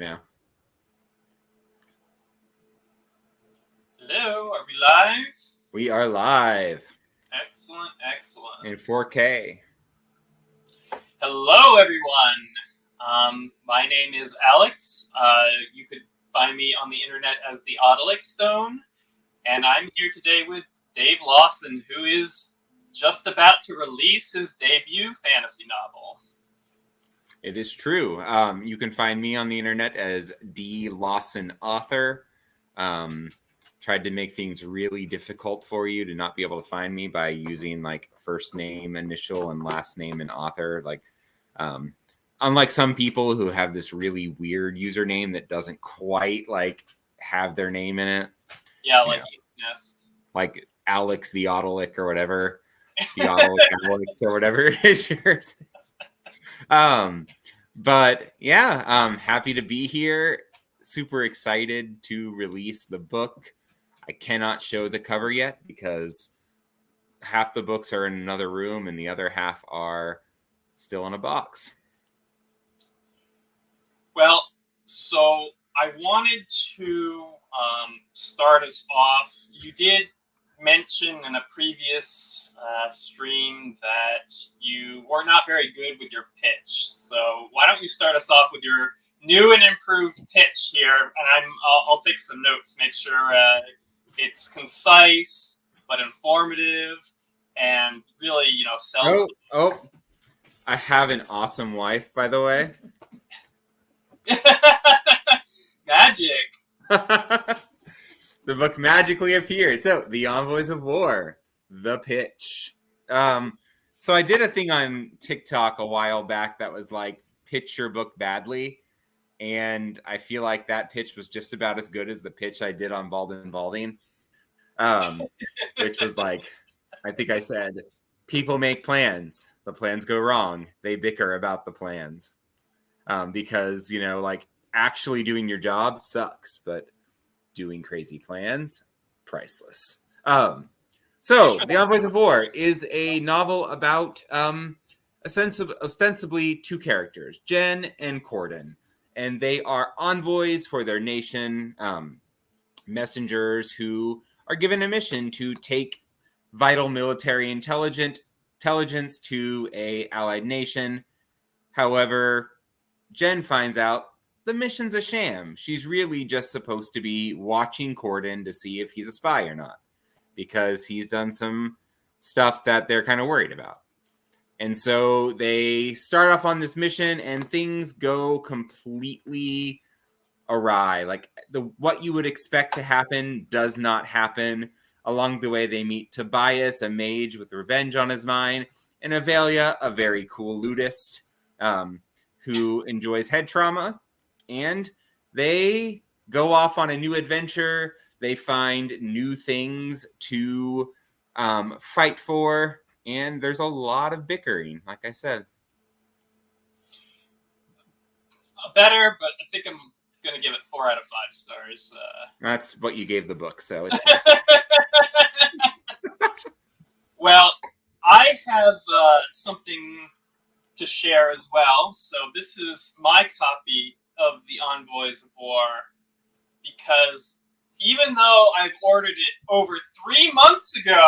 Yeah. Hello, are we live? We are live Excellent, excellent. in 4K. Hello, everyone. My name is Alex. You could find me on the internet as the Odyllic Stone, and I'm here today with Dave Lawson, who is just about to release his debut fantasy novel. It is true. You can find me on the internet as D Lawson Author. Tried to make things really difficult for you to not be able to find me by using like first name, initial, and last name and author. Like, unlike some people who have this really weird username that doesn't quite like have their name in it. Yeah, like Nest. Like Alex the Odyllic or whatever. The Odyllic or whatever it is yours. But yeah, happy to be here. Super excited to release the book. I cannot show the cover yet because half the books are in another room and the other half are still in a box. Well, so I wanted to start us off. You did mention in a previous stream that you were not very good with your pitch. So why don't you start us off with your new and improved pitch here? And I'll take some notes, make sure it's concise but informative, and really, sells. Oh, I have an awesome wife, by the way. Magic. The book magically appeared. So, The Envoys of War, the pitch. So I did a thing on TikTok a while back that was like, pitch your book badly. And I feel like that pitch was just about as good as the pitch I did on Balding, which was like, I think I said, people make plans. The plans go wrong. They bicker about the plans. Because, like actually doing your job sucks, but doing crazy plans, priceless. So, The Envoys of War is a novel about ostensibly two characters, Jen and Corden. And they are envoys for their nation, messengers who are given a mission to take vital military intelligence to a allied nation. However, Jen finds out the mission's a sham. She's really just supposed to be watching Corden to see if he's a spy or not, because he's done some stuff that they're kind of worried about. And so they start off on this mission and things go completely awry. Like what you would expect to happen does not happen. Along the way, they meet Tobias, a mage with revenge on his mind, and Avelia, a very cool ludist who enjoys head trauma. And they go off on a new adventure. They find new things to fight for. And there's a lot of bickering, like I said. Better, but I think I'm going to give it 4 out of 5 stars. That's what you gave the book, so it's Well, I have something to share as well. So this is my copy of The Envoys of War, because even though I've ordered it over 3 months ago,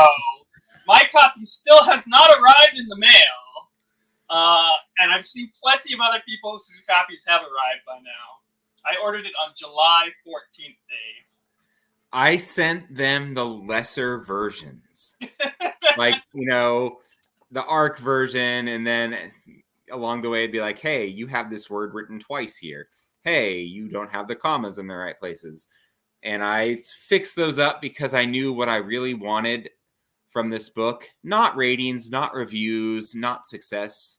my copy still has not arrived in the mail. And I've seen plenty of other people whose copies have arrived by now. I ordered it on July 14th, Dave. I sent them the lesser versions. Like, the ARC version, and then along the way it'd be like, hey, you have this word written twice here. Hey, you don't have the commas in the right places. And I fixed those up because I knew what I really wanted from this book. Not ratings, not reviews, not success.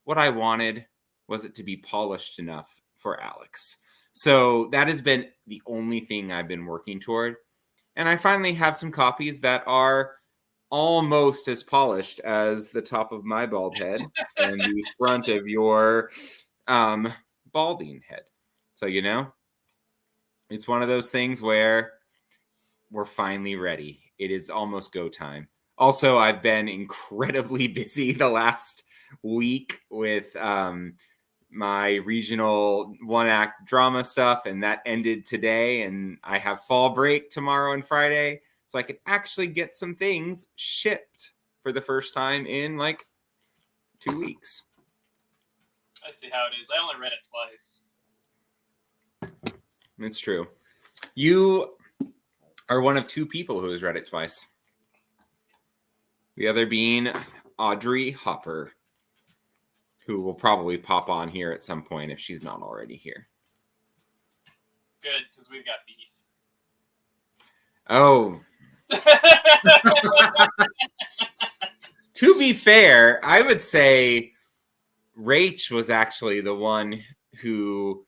What I wanted was it to be polished enough for Alex. So that has been the only thing I've been working toward. And I finally have some copies that are almost as polished as the top of my bald head and the front of your balding head. So, it's one of those things where we're finally ready. It is almost go time. Also, I've been incredibly busy the last week with my regional one-act drama stuff, and that ended today, and I have fall break tomorrow and Friday, so I could actually get some things shipped for the first time in like 2 weeks. I see how it is. I only read it twice. It's true. You are one of 2 people who has read it twice. The other being Audrey Hopper, who will probably pop on here at some point if she's not already here. Good, because we've got beef. Oh. To be fair, I would say Rach was actually the one who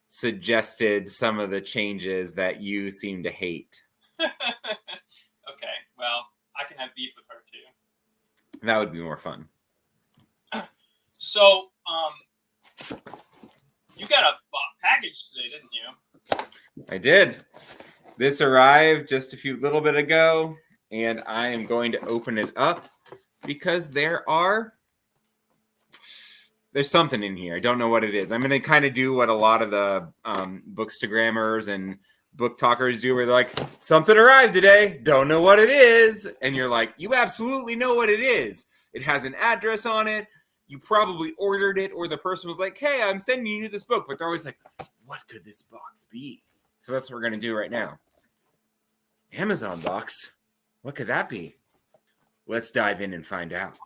suggested some of the changes that you seem to hate. Okay, well, I can have beef with her too. That would be more fun. So, you got a package today, didn't you? I did. This arrived just a little bit ago, and I am going to open it up because there's something in here. I don't know what it is. I'm going to kind of do what a lot of the bookstagrammers and book talkers do, where they're like, something arrived today, don't know what it is. And you're like, you absolutely know what it is. It has an address on it. You probably ordered it, or the person was like, hey, I'm sending you this book. But they're always like, what could this box be? So that's what we're going to do right now. Amazon box? What could that be? Let's dive in and find out.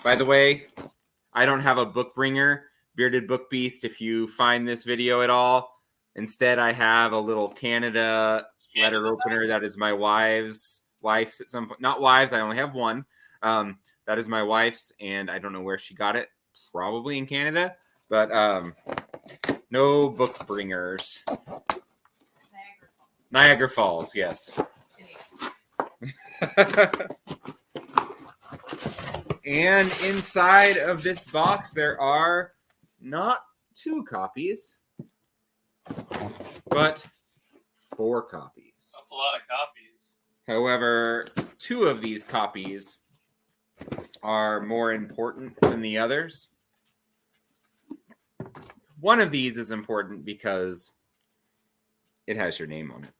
By the way, I don't have a book bringer, Bearded Book Beast, if you find this video at all. Instead, I have a little Canada letter opener that is my wife's at some point. Not wives, I only have one. That is my wife's, and I don't know where she got it. Probably in Canada, but no book bringers. Niagara Falls, yes. And inside of this box, there are not 2 copies, but 4 copies. That's a lot of copies. However, 2 of these copies are more important than the others. One of these is important because it has your name on it.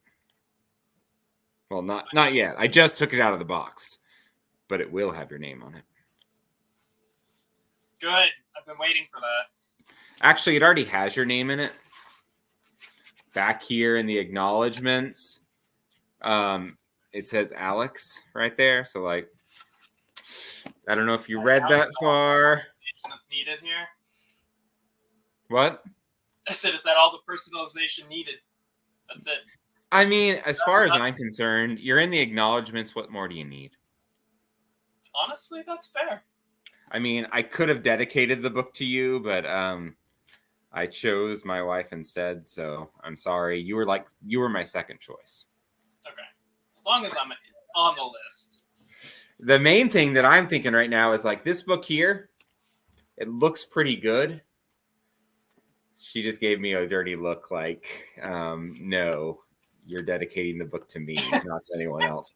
Well, not yet. I just took it out of the box, but it will have your name on it. Good. I've been waiting for that. Actually, it already has your name in it. Back here in the acknowledgments, it says Alex right there. So, like, I don't know if you read that far. That's needed here. What? I said, is that all the personalization needed? That's it. I mean, as far as I'm concerned, you're in the acknowledgments. What more do you need? Honestly, that's fair. I mean, I could have dedicated the book to you, but I chose my wife instead. So I'm sorry. You were my second choice. Okay. As long as I'm on the list. The main thing that I'm thinking right now is like this book here. It looks pretty good. She just gave me a dirty look like, no, you're dedicating the book to me, not to anyone else.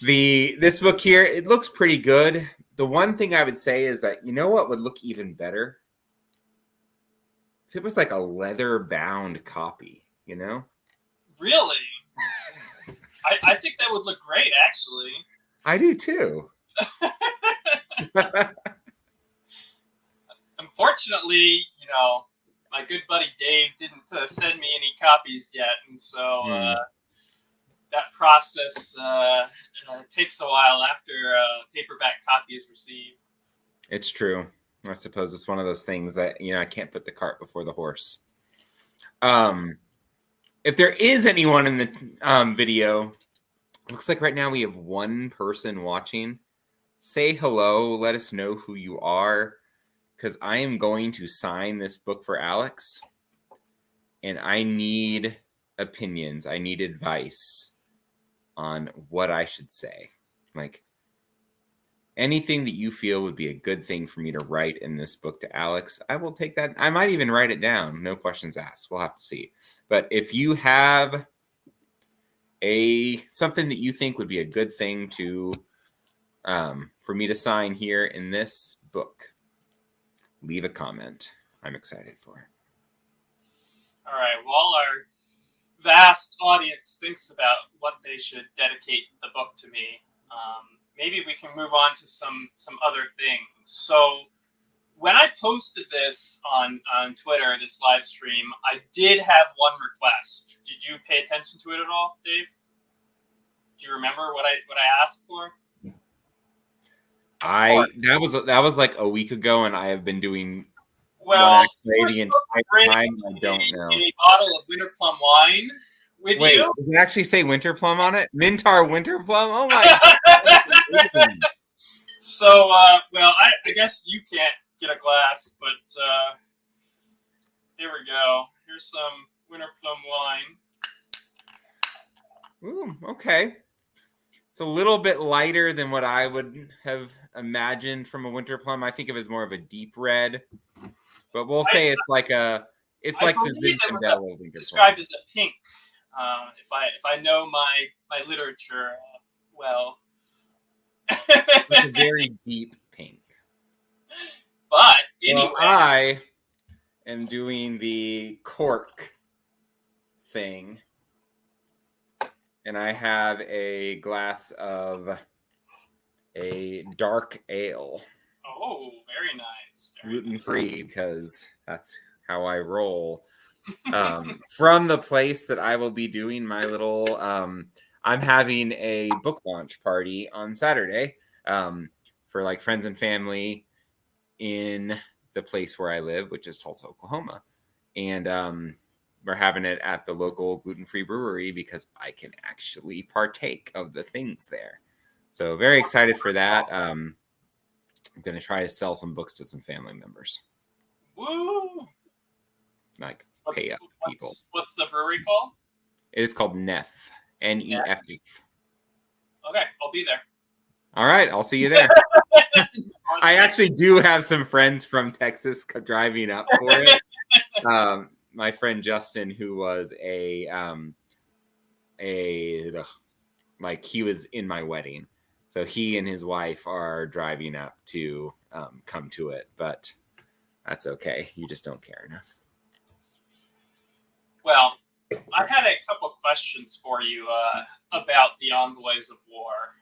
This book here, it looks pretty good. The one thing I would say is that, you know what would look even better? If it was like a leather-bound copy, you know? Really? I think that would look great, actually. I do too. Unfortunately, my good buddy Dave didn't send me any copies yet, and so that process takes a while after a paperback copy is received. It's true. I suppose it's one of those things that, I can't put the cart before the horse. If there is anyone in the video, looks like right now we have one person watching. Say hello. Let us know who you are, because I am going to sign this book for Alex, and I need opinions. I need advice on what I should say. Like, anything that you feel would be a good thing for me to write in this book to Alex, I will take that. I might even write it down. No questions asked. We'll have to see. But if you have something that you think would be a good thing to for me to sign here in this book, leave a comment. I'm excited for it. All right. While our vast audience thinks about what they should dedicate the book to me, maybe we can move on to some other things. So when I posted this on Twitter, this live stream, I did have one request. Did you pay attention to it at all, Dave? Do you remember what I asked for? That was like a week ago, and I have been doing well the entire time. I don't know. A bottle of winter plum wine with Wait, you. Does it actually say winter plum on it? Mintar winter plum? Oh my God. So, well, I guess you can't get a glass, but here we go. Here's some winter plum wine. Ooh, okay. It's a little bit lighter than what I would have imagined from a winter plum. I think of it as more of a deep red, but we'll say it's like the Zinfandel winter plum. Described as a pink. If I know my literature well. It's a very deep pink. But anyway, well, I am doing the cork thing, and I have a glass of a dark ale. Oh, very nice. Gluten-free, because that's how I roll. From the place that I will be doing my little, I'm having a book launch party on Saturday for like friends and family in the place where I live, which is Tulsa, Oklahoma. And we're having it at the local gluten-free brewery because I can actually partake of the things there. So very excited for that. I'm going to try to sell some books to some family members. Woo! Like pay up people. What's the brewery called? It is called Neff. Neff. Okay, I'll be there. All right, I'll see you there. I actually do have some friends from Texas driving up for it. My friend Justin, who was he was in my wedding. So he and his wife are driving up to come to it, but that's okay. You just don't care enough. Well, I had a couple questions for you about the Envoys of War.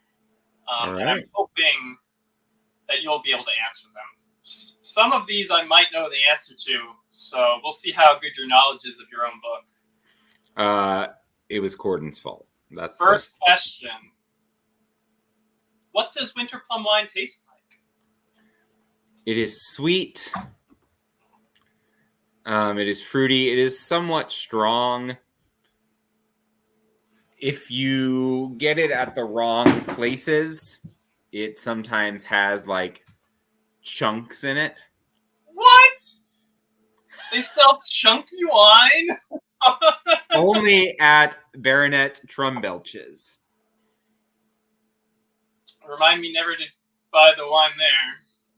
And I'm hoping that you'll be able to answer them. Some of these I might know the answer to, so we'll see how good your knowledge is of your own book. It was Corden's fault. That's First question. What does winter plum wine taste like? It is sweet. It is fruity. It is somewhat strong. If you get it at the wrong places, it sometimes has like chunks in it. What? They sell chunky wine? Only at Baronet Trumbelch's. Remind me never to buy the wine there.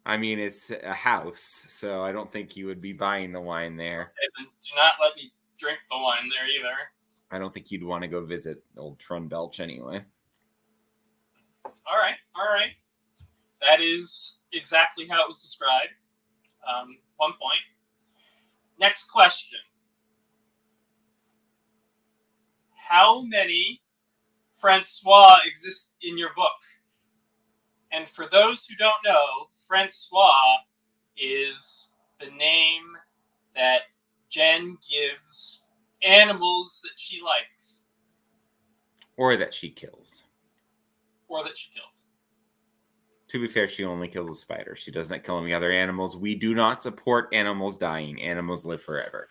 I mean, it's a house, so I don't think you would be buying the wine there. Okay, then do not let me drink the wine there either. I don't think you'd want to go visit old Trumbelch anyway. All right. That is exactly how it was described. 1 point. Next question. How many Francois exist in your book? And for those who don't know, Francois is the name that Jen gives animals that she likes. Or that she kills. To be fair, she only kills a spider. She does not kill any other animals. We do not support animals dying. Animals live forever.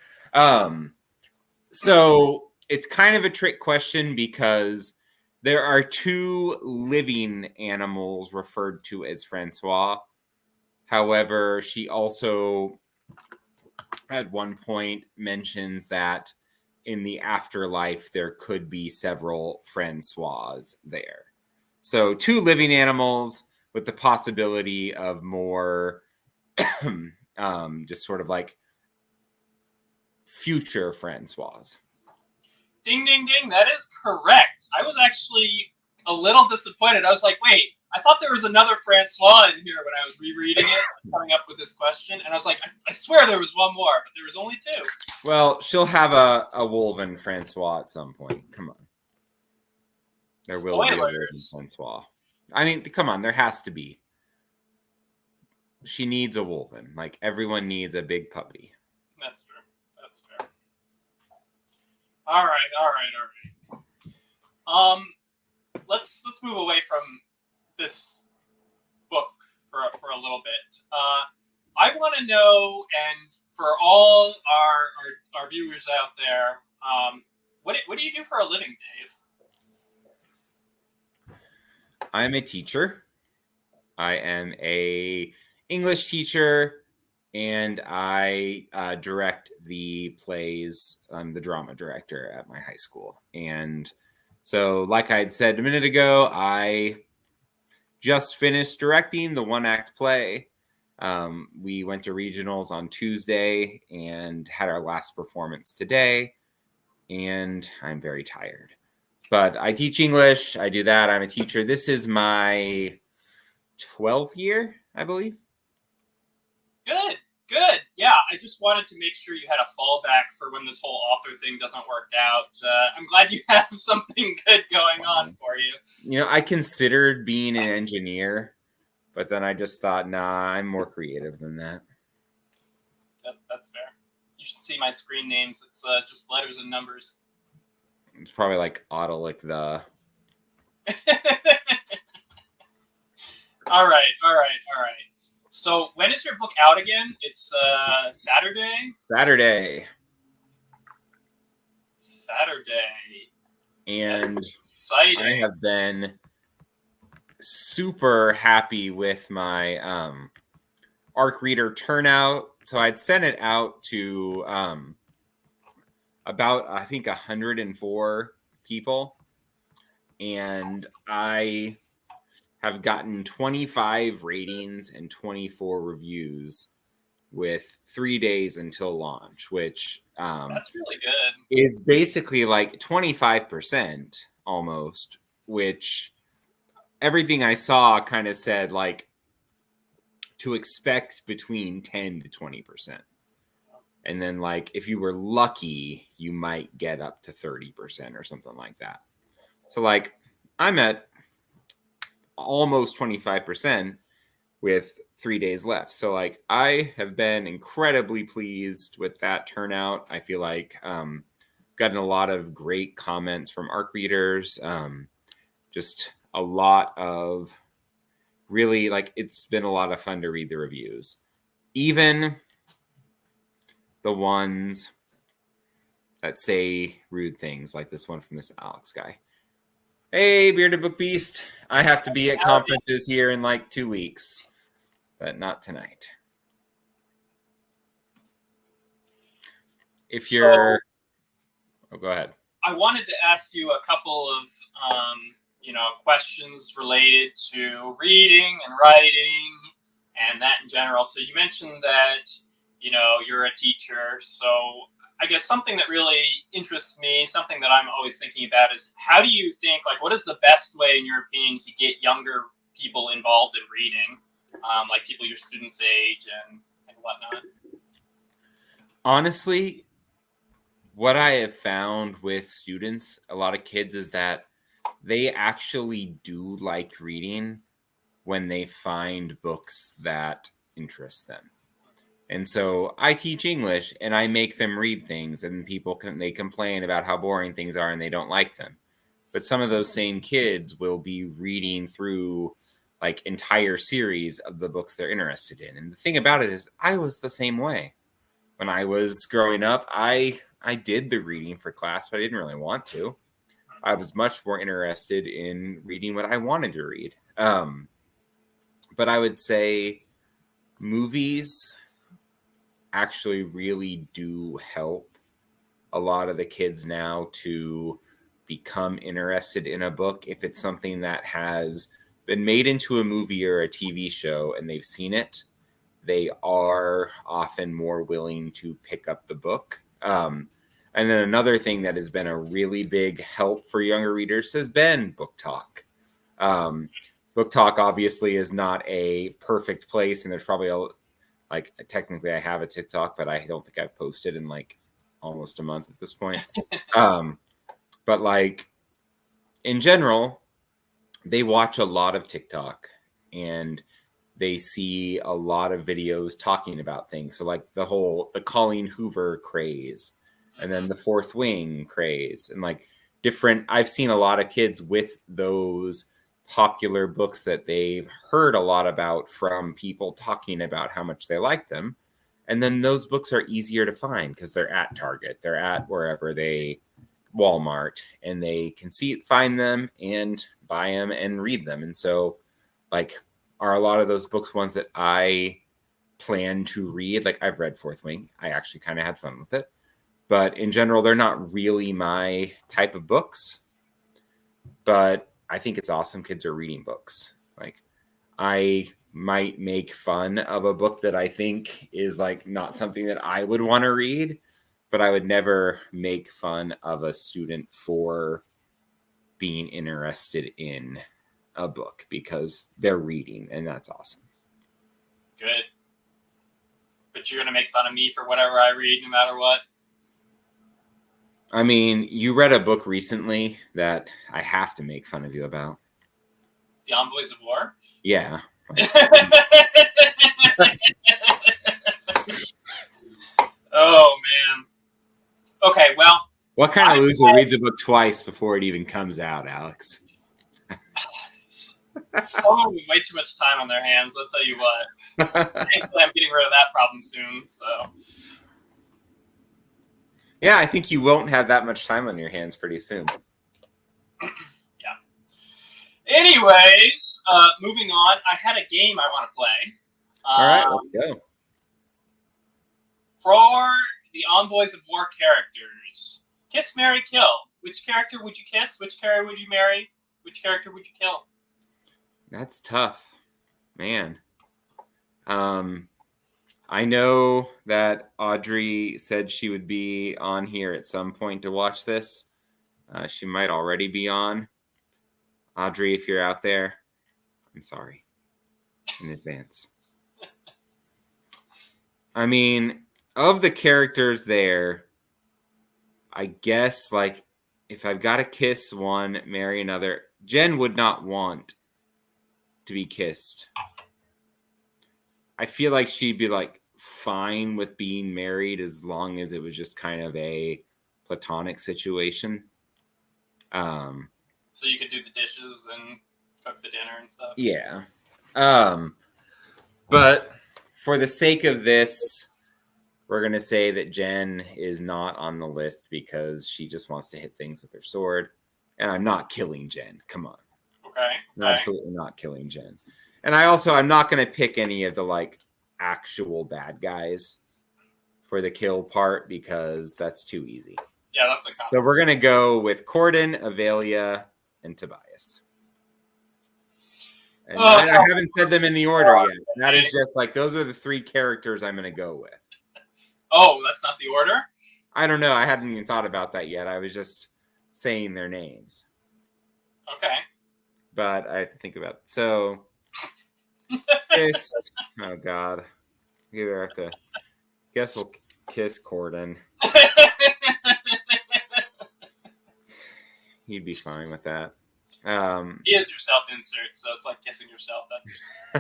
So it's kind of a trick question because there are 2 living animals referred to as Francois. However, she also at one point mentions that in the afterlife, there could be several Francois there. So 2 living animals with the possibility of more just sort of like future Francois. Ding, ding, ding. That is correct. I was actually a little disappointed. I was like, wait, I thought there was another Francois in here when I was rereading it, coming up with this question, and I was like, I swear there was one more, but there was only two. Well, she'll have a Wolven Francois at some point. Come on. There will be a Wolven Francois. I mean, come on, there has to be. She needs a Wolven. Like, everyone needs a big puppy. That's true. That's fair. All right. Let's move away from this book for a little bit. I want to know, and for all our viewers out there, what do you do for a living, Dave? I'm a teacher. I am a English teacher, and I direct the plays. I'm the drama director at my high school. And so, like I had said a minute ago, I just finished directing the one-act play. We went to regionals on Tuesday and had our last performance today, and I'm very tired. But I teach English. I do that. I'm a teacher. This is my 12th year, I believe. Good. Yeah, I just wanted to make sure you had a fallback for when this whole author thing doesn't work out. I'm glad you have something good going on for you. You know, I considered being an engineer, but then I just thought, nah, I'm more creative than that. That's fair. You should see my screen names. It's just letters and numbers. It's probably like Odyllic the. All right. So when is your book out again? It's Saturday? Saturday. And exciting. I have been super happy with my ARC reader turnout. So I'd sent it out to about, I think, 104 people. And I have gotten 25 ratings and 24 reviews with 3 days until launch, which that's really good. Is basically like 25% almost, which everything I saw kind of said like to expect between 10 to 20%. And then like if you were lucky, you might get up to 30% or something like that. So like I'm at almost 25% with 3 days left. So like I have been incredibly pleased with that turnout. I feel like gotten a lot of great comments from ARC readers. Just a lot of really like it's been a lot of fun to read the reviews. Even the ones that say rude things like this one from this Alex guy. Hey, Bearded Book Beast. I have to be at conferences here in like 2 weeks, but not tonight. If you're... Oh, go ahead. I wanted to ask you a couple of, questions related to reading and writing and that in general. So you mentioned that, you're a teacher. So I guess something that really interests me, something that I'm always thinking about is how do you think, like, what is the best way, in your opinion, to get younger people involved in reading, like people your students' age and whatnot? Honestly, what I have found with students, a lot of kids, is that they actually do like reading when they find books that interest them. And so I teach English and I make them read things, and they complain about how boring things are and they don't like them. But some of those same kids will be reading through like entire series of the books they're interested in. And the thing about it is I was the same way. When I was growing up, I did the reading for class, but I didn't really want to. I was much more interested in reading what I wanted to read. But I would say movies actually really do help a lot of the kids now to become interested in a book. If it's something that has been made into a movie or a TV show and they've seen it, they are often more willing to pick up the book. And then another thing that has been a really big help for younger readers has been book talk. Book Talk obviously is not a perfect place, and there's probably technically I have a TikTok, but I don't think I've posted in like almost a month at this point. But like in general, they watch a lot of TikTok and they see a lot of videos talking about things. So like the Colleen Hoover craze, and then the Fourth Wing craze, and like I've seen a lot of kids with those popular books that they've heard a lot about from people talking about how much they like them. And then those books are easier to find because they're at Target, they're at wherever Walmart, and they can find them and buy them and read them. And so like, are a lot of those books ones that I plan to read? Like I've read Fourth Wing. I actually kind of had fun with it. But in general, they're not really my type of books. But I think it's awesome kids are reading books. Like I might make fun of a book that I think is like not something that I would want to read, but I would never make fun of a student for being interested in a book because they're reading, and that's awesome. Good. But you're going to make fun of me for whatever I read no matter what? I mean, you read a book recently that I have to make fun of you about. The Envoys of War? Yeah. Oh, man. Okay, well. What kind of loser reads a book twice before it even comes out, Alex? Someone with way too much time on their hands, I'll tell you what. Thankfully, I'm getting rid of that problem soon, so. Yeah, I think you won't have that much time on your hands pretty soon. Yeah. Anyways, moving on. I had a game I want to play. All right, let's go. For the Envoys of War characters, kiss, marry, kill. Which character would you kiss? Which character would you marry? Which character would you kill? That's tough, man. I know that Audrey said she would be on here at some point to watch this. She might already be on. Audrey, if you're out there, I'm sorry in advance. I mean, of the characters there, I guess, like, if I've got to kiss one, marry another, Jen would not want to be kissed. I feel like she'd be like fine with being married as long as it was just kind of a platonic situation. So you could do the dishes and cook the dinner and stuff. Yeah. But for the sake of this, we're going to say that Jen is not on the list because she just wants to hit things with her sword. And I'm not killing Jen. Come on. Okay. I'm absolutely not killing Jen. And I'm not going to pick any of the like actual bad guys for the kill part because that's too easy. Yeah, that's a cop. So we're going to go with Corden, Avelia, and Tobias. And I haven't said them in the order yet. That is just like, those are the three characters I'm going to go with. Oh, that's not the order? I don't know. I hadn't even thought about that yet. I was just saying their names. Okay. But I have to think about it. So, kiss. Oh, God. Either have to. Guess we'll kiss Corden. He'd be fine with that. He is your self-insert, so it's like kissing yourself.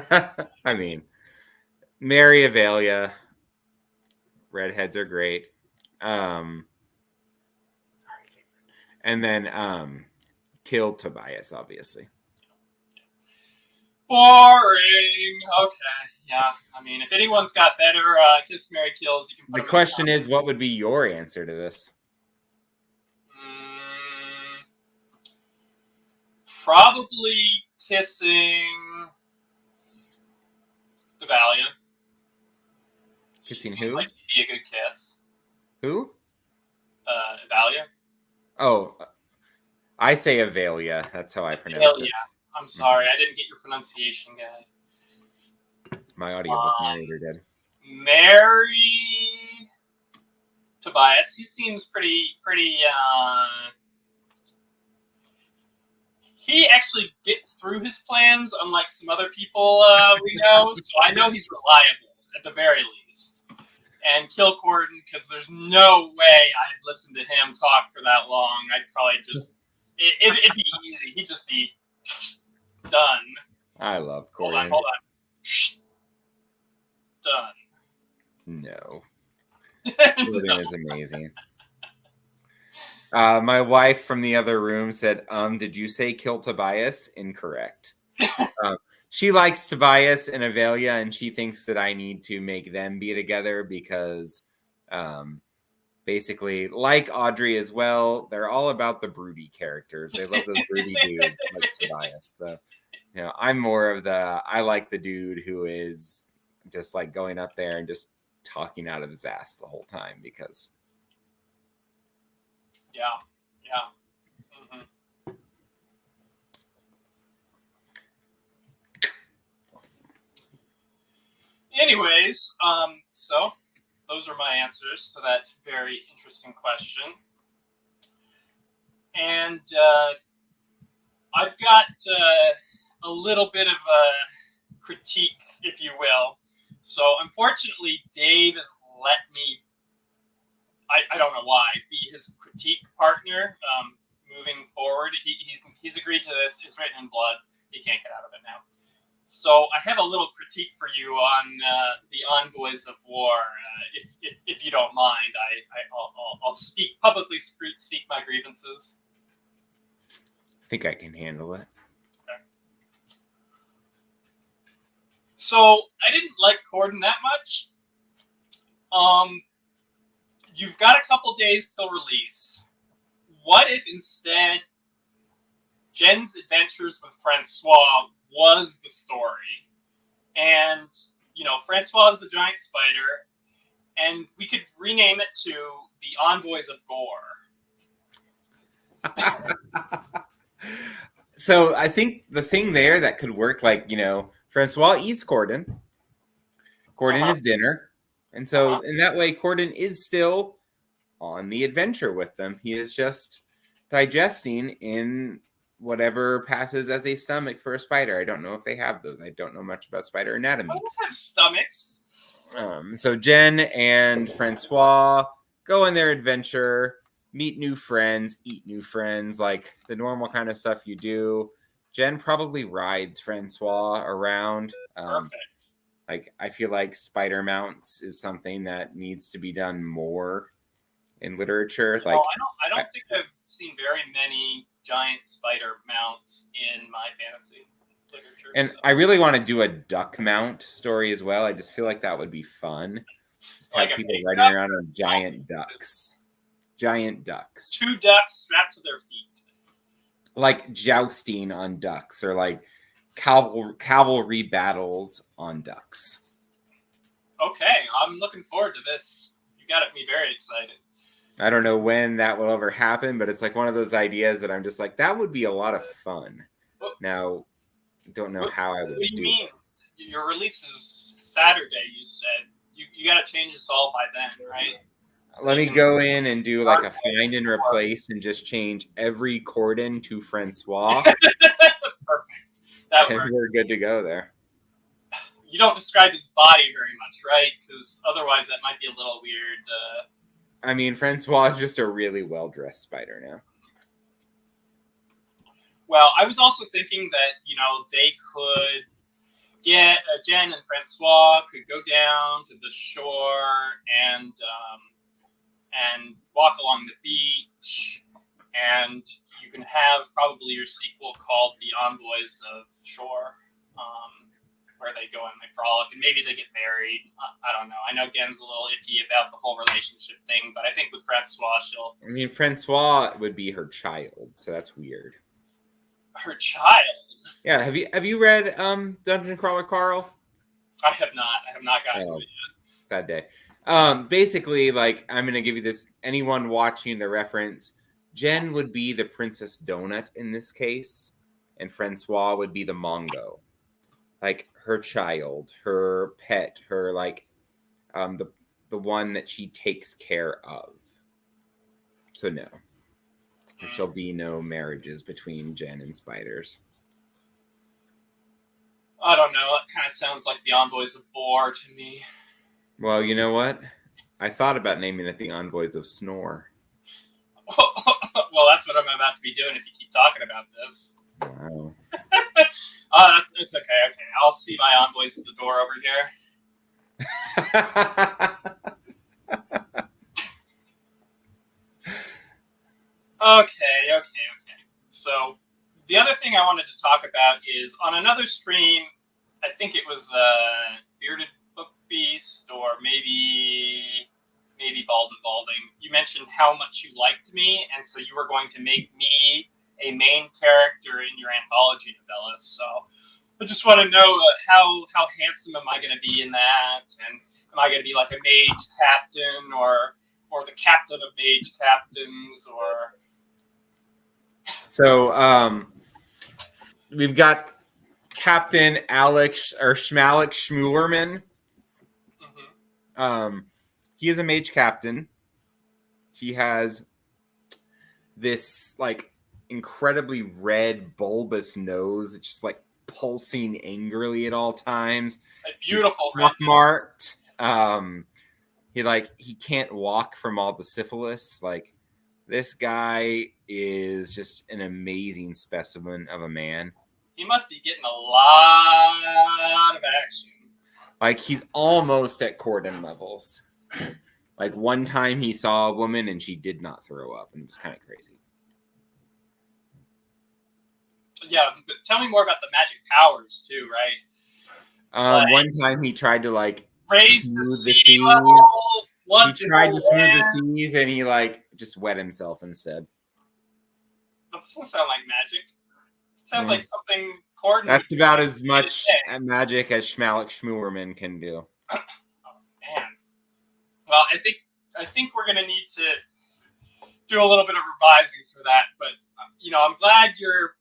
That's. I mean, marry Avelia. Redheads are great. And then kill Tobias, obviously. Boring. Okay. Yeah. I mean, if anyone's got better kiss, marry, kills, you can put The question is, what would be your answer to this? Probably kissing Avalia. Kissing who? Like to be a good kiss. Who? Avalia. Oh, I say Avelia. That's how I pronounce it. I'm sorry, I didn't get your pronunciation, guy. My audiobook narrator did. Marry Tobias. He seems pretty. he actually gets through his plans, unlike some other people we know. So I know he's reliable at the very least. And kill Corden, because there's no way I'd listen to him talk for that long. I'd probably just it'd be easy. He'd just be done. I love Corden. Hold on. Done. No. Corden is amazing. My wife from the other room said, did you say kill Tobias? Incorrect. She likes Tobias and Avelia, and she thinks that I need to make them be together because basically, like Audrey as well, they're all about the broody characters. They love those broody dudes like Tobias. So, I'm more of I like the dude who is just like going up there and just talking out of his ass the whole time because. Yeah. Mm-hmm. Anyways, so those are my answers to that very interesting question. And I've got a little bit of a critique, if you will. So unfortunately, Dave has let me, I don't know why, be his critique partner moving forward. He's agreed to this. It's written in blood. He can't get out of it now. So I have a little critique for you on the Envoys of War. If you don't mind, I'll speak publicly. Speak my grievances. I think I can handle it. Okay. So I didn't like Corden that much. You've got a couple days till release. What if instead Jen's adventures with Francois was the story, and Francois is the giant spider, and we could rename it to the Envoys of Gore. So I think the thing there that could work, Francois eats Corden. Corden is dinner, and so in that way, Corden is still on the adventure with them. He is just digesting in whatever passes as a stomach for a spider. I don't know if they have those. I don't know much about spider anatomy. I don't have stomachs. So Jen and Francois go on their adventure, meet new friends, eat new friends, like the normal kind of stuff you do. Jen probably rides Francois around. Perfect. I feel like spider mounts is something that needs to be done more in literature. I don't think I've seen very many giant spider mounts in my fantasy literature. And I really want to do a duck mount story as well. I just feel like that would be fun. Just have people riding around on giant ducks. Giant ducks. 2 ducks strapped to their feet. Like jousting on ducks, or like cavalry battles on ducks. Okay, I'm looking forward to this. You got me very excited. I don't know when that will ever happen, but it's like one of those ideas that I'm just like, that would be a lot of fun. Now, don't know how I would do it. What do you mean? Your release is Saturday, you said. You got to change this all by then, right? Let me go in and do like a find and replace and just change every Corden to Francois. Perfect. That and works. We're good to go there. You don't describe his body very much, right? Because otherwise that might be a little weird. I mean, Francois is just a really well-dressed spider now. Well, I was also thinking that, they could get Jen and Francois could go down to the shore and walk along the beach, and you can have probably your sequel called The Envoys of Shore, where they go and they frolic, and maybe they get married. I don't know. I know Gen's a little iffy about the whole relationship thing, but I think with Francois, Francois would be her child, so that's weird. Her child? Yeah. Have you read Dungeon Crawler Carl? I have not. I have not gotten to it yet. Sad day. Basically, I'm gonna give you this. Anyone watching the reference, Jen would be the Princess Donut in this case, and Francois would be the Mongo. Like her child, her pet, her the one that she takes care of. So no. There shall be no marriages between Jen and spiders. I don't know. It kind of sounds like the Envoys of War to me. Well, you know what? I thought about naming it the Envoys of Snore. Well, that's what I'm about to be doing if you keep talking about this. Wow. It's okay. Okay, I'll see my envoys at the door over here. Okay. So the other thing I wanted to talk about is on another stream. I think it was Bearded Book Beast or maybe Balding. You mentioned how much you liked me, and so you were going to make me a main character in your anthology novella. So I just want to know how handsome am I going to be in that, and am I going to be like a mage captain or the captain of mage captains or? So we've got Captain Alex Scheuermann. Mm-hmm. He is a mage captain. He has this like incredibly red bulbous nose. It's just like pulsing angrily at all times. A beautiful red marked. He can't walk from all the syphilis. Like, this guy is just an amazing specimen of a man. He must be getting a lot of action. Like, he's almost at Corden levels. Like, one time he saw a woman and she did not throw up, and it was kind of crazy. Yeah, but tell me more about the magic powers too, right? One time he tried to like raise the sea level, flood. He tried to smooth the seas, and he like just wet himself instead. That doesn't sound like magic. It sounds like something Corden. That's about as much magic as Alex Scheuermann can do. Oh man. Well, I think we're gonna need to do a little bit of revising for that, but I'm glad you're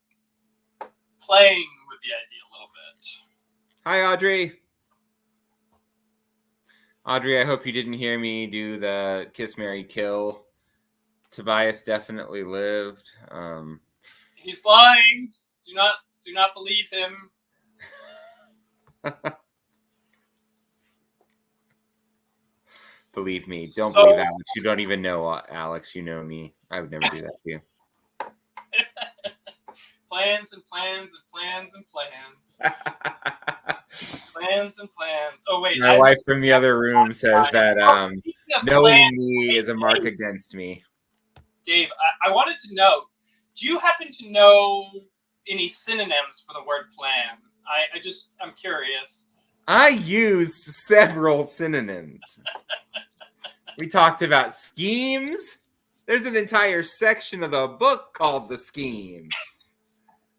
playing with the idea a little bit. Hi, Audrey. Audrey, I hope you didn't hear me do the Kiss, Marry, Kill. Tobias definitely lived. He's lying. Do not believe him. Believe me. Don't believe Alex. You don't even know Alex. You know me. I would never do that to you. Plans and plans and plans and plans. Plans and plans. Oh, wait. My wife from the other room says that knowing me is a mark against me. Dave, I wanted to know, do you happen to know any synonyms for the word plan? I'm curious. I used several synonyms. We talked about schemes. There's an entire section of the book called The Scheme.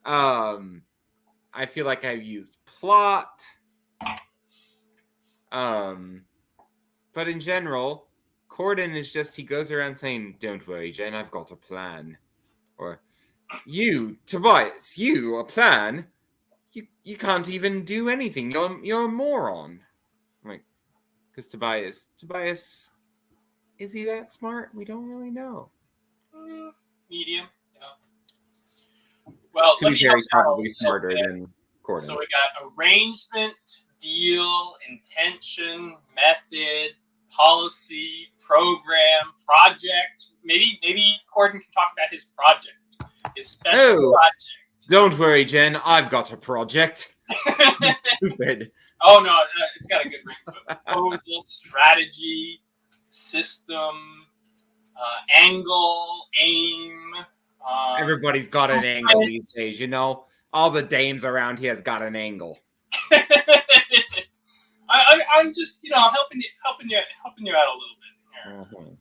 I feel like I've used plot. But in general, Corden is just, he goes around saying, "Don't worry, Jen, I've got a plan." Or, "You, Tobias, a plan? You can't even do anything. You're a moron." I'm like, because Tobias, is he that smart? We don't really know. Medium, Well, to be fair, he's probably smarter than Corden. So we got arrangement, deal, intention, method, policy, program, project. Maybe Corden can talk about his project, his special project. Don't worry, Jen. I've got a project. Stupid. Oh no, it's got a good ring to it. Proposal, strategy, system, angle, aim. Everybody's got an angle these days, All the dames around here has got an angle. I'm just, helping you out a little bit here. Mm-hmm.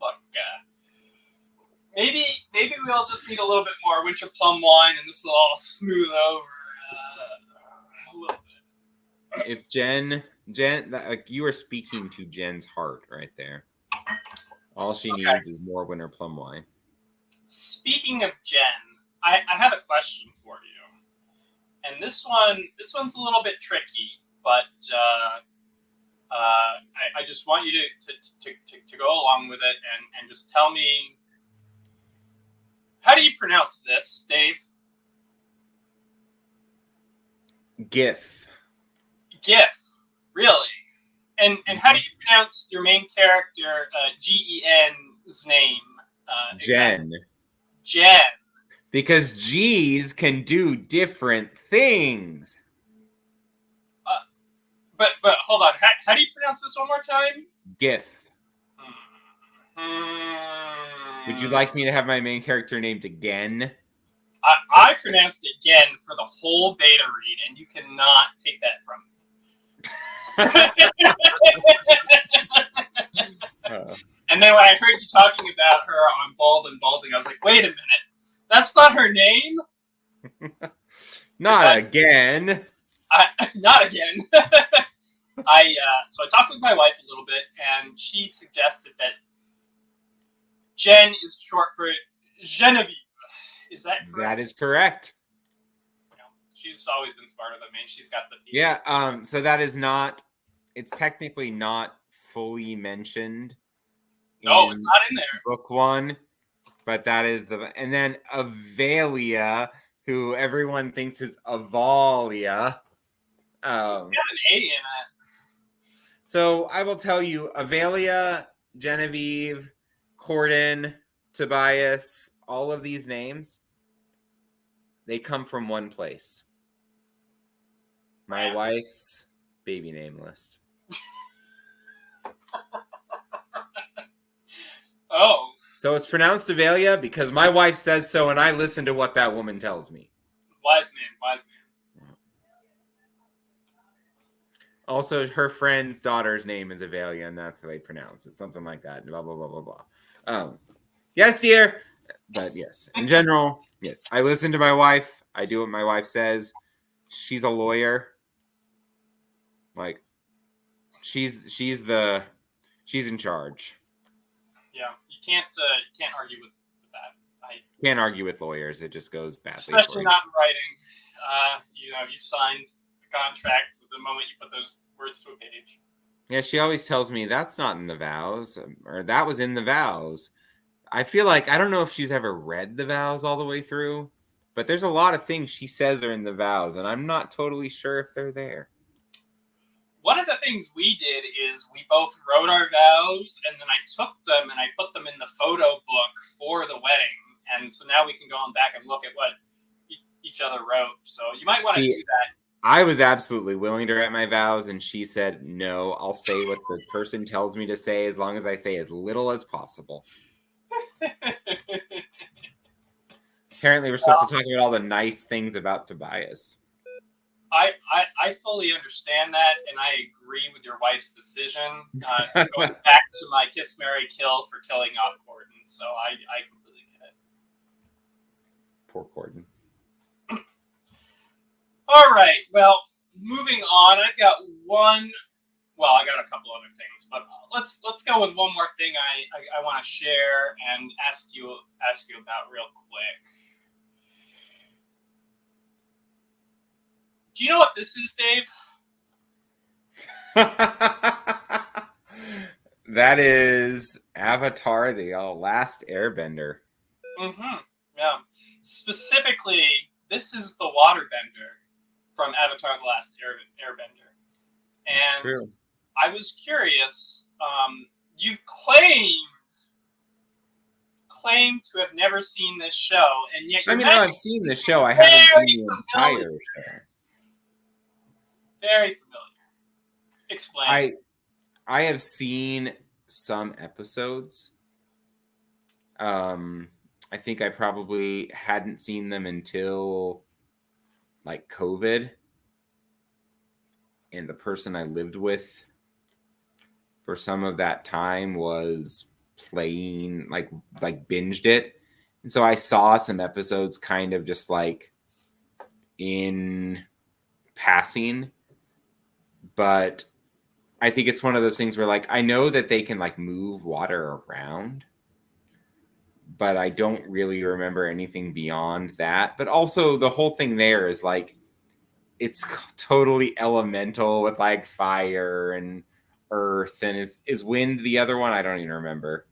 Look, maybe we all just need a little bit more winter plum wine, and this will all smooth over a little bit. If Jen, like, you are speaking to Jen's heart right there. All she needs is more winter plum wine. Speaking of Jen, I have a question for you, and this one's a little bit tricky, but I just want you to go along with it and just tell me How do you pronounce this, Dave? GIF. GIF. Really? And how do you pronounce your main character, Gen's name? Jen. Exactly? Jen. Because G's can do different things. But hold on. How do you pronounce this one more time? GIF. Would you like me to have my main character named again? I pronounced it again for the whole beta read, and you cannot take that from me. And then when I heard you talking about her on Bald and Balding, I was like, wait a minute. That's not her name? Not again. Not again. So I talked with my wife a little bit, and she suggested that Jen is short for Genevieve. Is that correct? That is correct. She's always been smarter than me. She's got the Yeah. So that is not. It's technically not fully mentioned. No, it's not in there. Book 1, but that is and then Avalia, who everyone thinks is Avalia. It's got an A in it. So I will tell you, Avalia, Genevieve, Corden, Tobias, all of these names, they come from one place. My wife's baby name list. Oh. So it's pronounced Avalia because my wife says so, and I listen to what that woman tells me. Wise man. Also, her friend's daughter's name is Avalia, and that's how they pronounce it. Something like that. Blah, blah, blah, blah, blah. Yes, dear. But yes, in general, yes. I listen to my wife. I do what my wife says. She's a lawyer. Like, she's in charge. Yeah, you can't argue with that. Can't argue with lawyers. It just goes badly. Especially not in writing. You've signed the contract the moment you put those words to a page. Yeah, she always tells me that's not in the vows, or that was in the vows. I feel like, I don't know if she's ever read the vows all the way through, but there's a lot of things she says are in the vows, and I'm not totally sure if they're there. One of the things we did is we both wrote our vows, and then I took them and I put them in the photo book for the wedding, and so now we can go on back and look at what each other wrote. So you might want to do that. I was absolutely willing to write my vows, and she said, no, I'll say what the person tells me to say as long as I say as little as possible. Apparently, we're supposed to talk about all the nice things about Tobias. I fully understand that, and I agree with your wife's decision. Going back to my Kiss, Marry, Kill for killing off Corden, so I completely get it. Poor Corden. All right, well, moving on. I got a couple other things, but let's go with one more thing I want to share and ask you about real quick. Do you know what this is, Dave? That is Avatar: The Last Airbender. Mm-hmm. Yeah. Specifically, this is the waterbender from Avatar: The Last Airbender. And true. I was curious. You've claimed to have never seen this show, and yet I've seen the show. I haven't seen the entire show. Very familiar. Explain. I have seen some episodes. I think I probably hadn't seen them until like COVID. And the person I lived with for some of that time was playing, like binged it. And so I saw some episodes kind of just like in passing. But I think it's one of those things where, like, I know that they can like move water around, but I don't really remember anything beyond that. But also the whole thing there is like, it's totally elemental with like fire and earth, and is wind the other one? I don't even remember.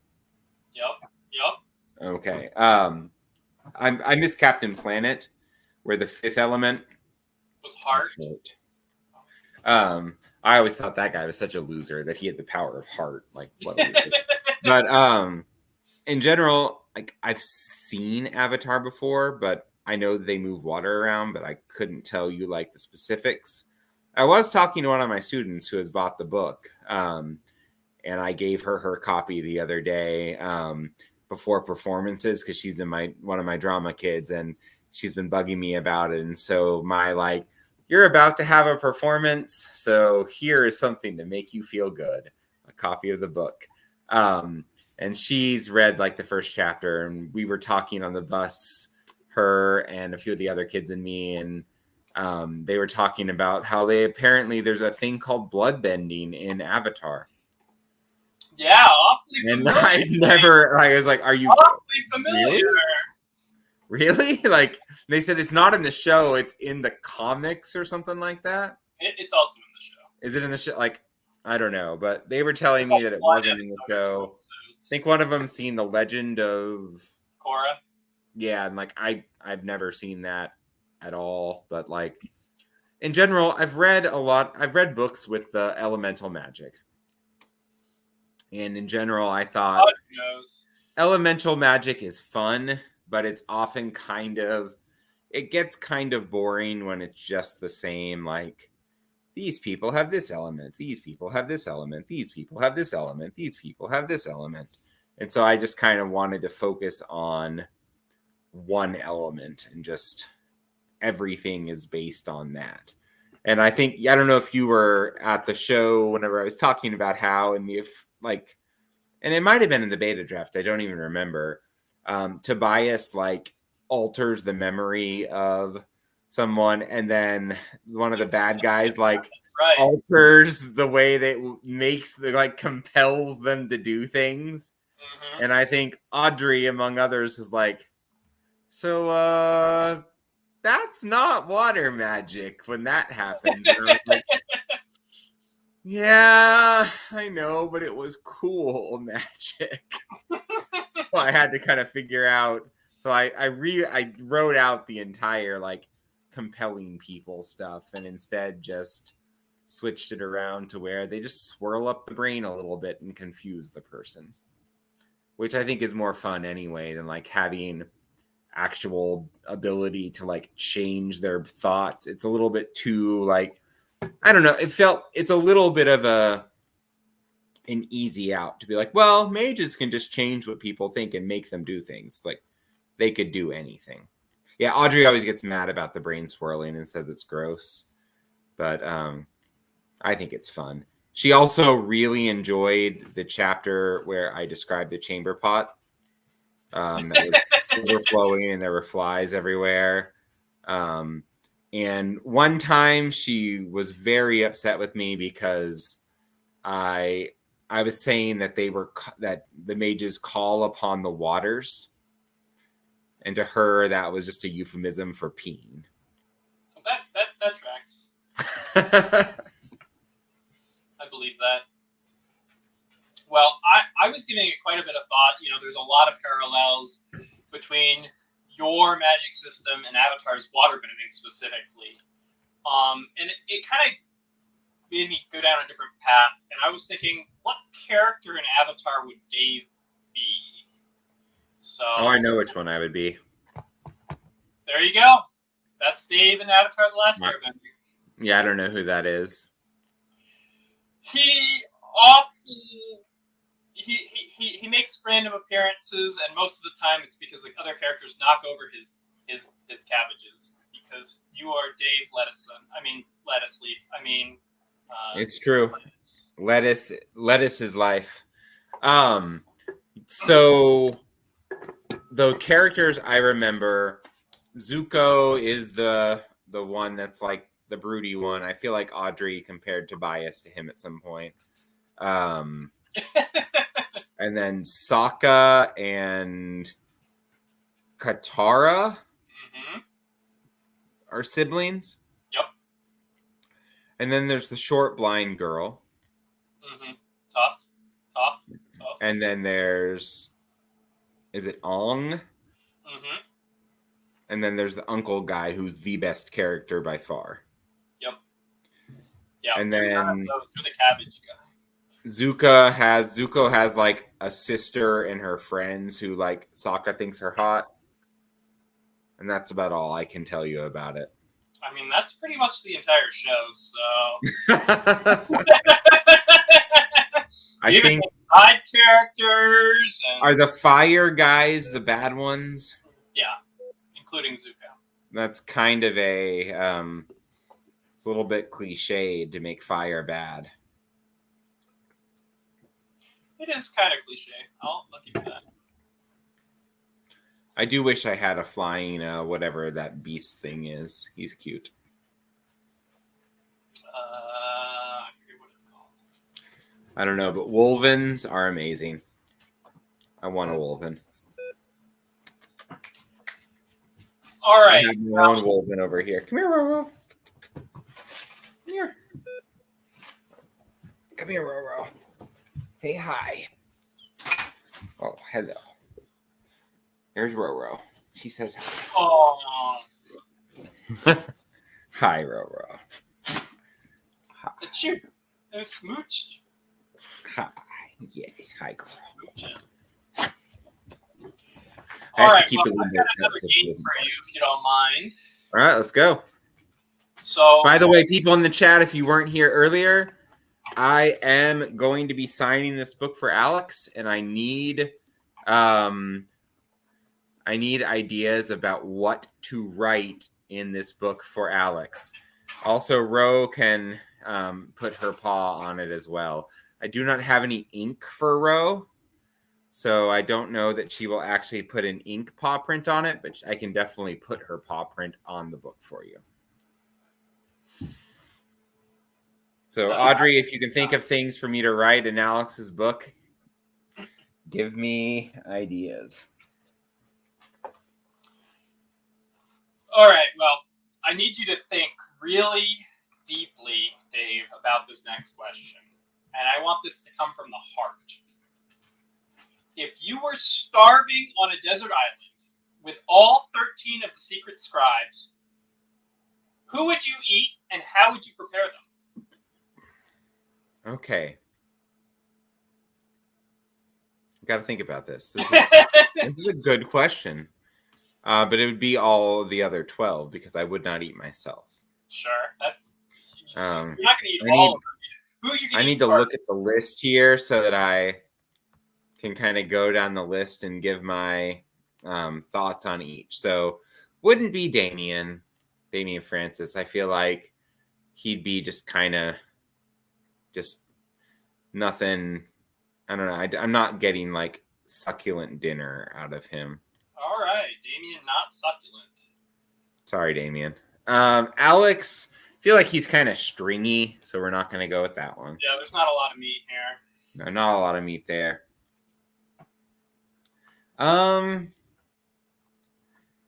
Yep. Okay. I miss Captain Planet, where the fifth element Was heart. I always thought that guy was such a loser that he had the power of heart. Like, what a loser. But in general, like I've seen Avatar before, but I know they move water around, but I couldn't tell you like the specifics. I was talking to one of my students who has bought the book, and I gave her copy the other day before performances because she's in one of my drama kids, and she's been bugging me about it. And so you're about to have a performance, so here is something to make you feel good. A copy of the book. And she's read like the first chapter, and we were talking on the bus, her and a few of the other kids and me, and they were talking about how there's a thing called bloodbending in Avatar. Yeah, awfully familiar. And I was like, are you awfully familiar? Really? Like, they said it's not in the show, it's in the comics or something like that? It's also in the show. Is it in the show? Like, I don't know, but they were telling me that it wasn't in the show. I think one of them's seen The Legend of Korra. Yeah, and like I've never seen that at all, but like in general, I've read books with the elemental magic. And in general, I thought elemental magic is fun, but it's often it gets kind of boring when it's just the same, like these people have this element, these people have this element, these people have this element, these people have this element. And so I just kind of wanted to focus on one element, and just everything is based on that. And I don't know if you were at the show whenever I was talking about how and it might have been in the beta draft, I don't even remember, Tobias like alters the memory of someone, and then one of the bad guys like alters the way that compels them to do things. Mm-hmm. And I think Audrey, among others, is like, so that's not water magic when that happens. And I was like, yeah, I know, but it was cool magic. Well, I had to kind of figure out. So I wrote out the entire like compelling people stuff, and instead just switched it around to where they just swirl up the brain a little bit and confuse the person, which I think is more fun anyway than like having actual ability to like change their thoughts. It's a little bit too like, I don't know. It's a little bit of an easy out to be like, well, mages can just change what people think and make them do things. Like they could do anything. Yeah, Audrey always gets mad about the brain swirling and says it's gross, but I think it's fun. She also really enjoyed the chapter where I described the chamber pot that was overflowing and there were flies everywhere. And one time she was very upset with me because I was saying that that the mages call upon the waters, and to her that was just a euphemism for peeing. That tracks. I believe that. Well, I was giving it quite a bit of thought. You know, there's a lot of parallels between your magic system and Avatar's water bending specifically. And it kind of made me go down a different path. And I was thinking, what character in Avatar would Dave be? So, I know which one I would be. There you go. That's Dave in Avatar: The Last Airbender. Yeah, I don't know who that is. He makes random appearances, and most of the time it's because the other characters knock over his cabbages. Because you are Dave Lettuce Leaf. It's true. Lettuce is life. So the characters I remember, Zuko is the one that's like the broody one. I feel like Audrey compared Tobias to him at some point. And then Sokka and Katara are siblings. Yep. And then there's the short blind girl. Tough. And then is it Ong? And then there's the uncle guy who's the best character by far. Yep. Yeah. And then through the cabbage guy. Zuko has like a sister and her friends who like Sokka thinks are hot. And that's about all I can tell you about it. I mean, that's pretty much the entire show, so I think side characters are the fire guys the bad ones? Yeah, including Zuko. That's kind of a it's a little bit cliched to make fire bad. It is kind of cliche. I'll give you that. I do wish I had a flying whatever that beast thing is. He's cute. I forget what it's called. I don't know, but wolvens are amazing. I want a wolven. All right. I have my own wolven over here. Come here, Roro. Come here. Come here, Roro. Say hi. Oh, hello. There's Roro. She says hi. Oh. Hi, Roro. Hi. It's you. It's Smooch. Hi. Yes, hi, girl. All right, well, I've got another game for you, if you don't mind. All right, let's go. So, by the way, people in the chat, if you weren't here earlier, I am going to be signing this book for Alex, and I need ideas about what to write in this book for Alex. Also, Ro can put her paw on it as well. I do not have any ink for Ro, so I don't know that she will actually put an ink paw print on it, but I can definitely put her paw print on the book for you. So, Audrey, if you can think of things for me to write in Alex's book, give me ideas. All right, well, I need you to think really deeply, Dave, about this next question. And I want this to come from the heart. If you were starving on a desert island with all 13 of the Secret Scribes, who would you eat and how would you prepare them? Okay. Got to think about this. This is a good question. But it would be all the other 12 because I would not eat myself. Sure. You're not going to eat all of them. Who are you I need to look at the list here so that I can kind of go down the list and give my thoughts on each. So wouldn't be Damian Francis. I feel like he'd be just kind of just nothing. I don't know. I'm not getting like succulent dinner out of him. All right. Damian, not succulent. Sorry, Damian. Alex, I feel like he's kind of stringy, so we're not going to go with that one. Yeah, there's not a lot of meat here. No, not a lot of meat there.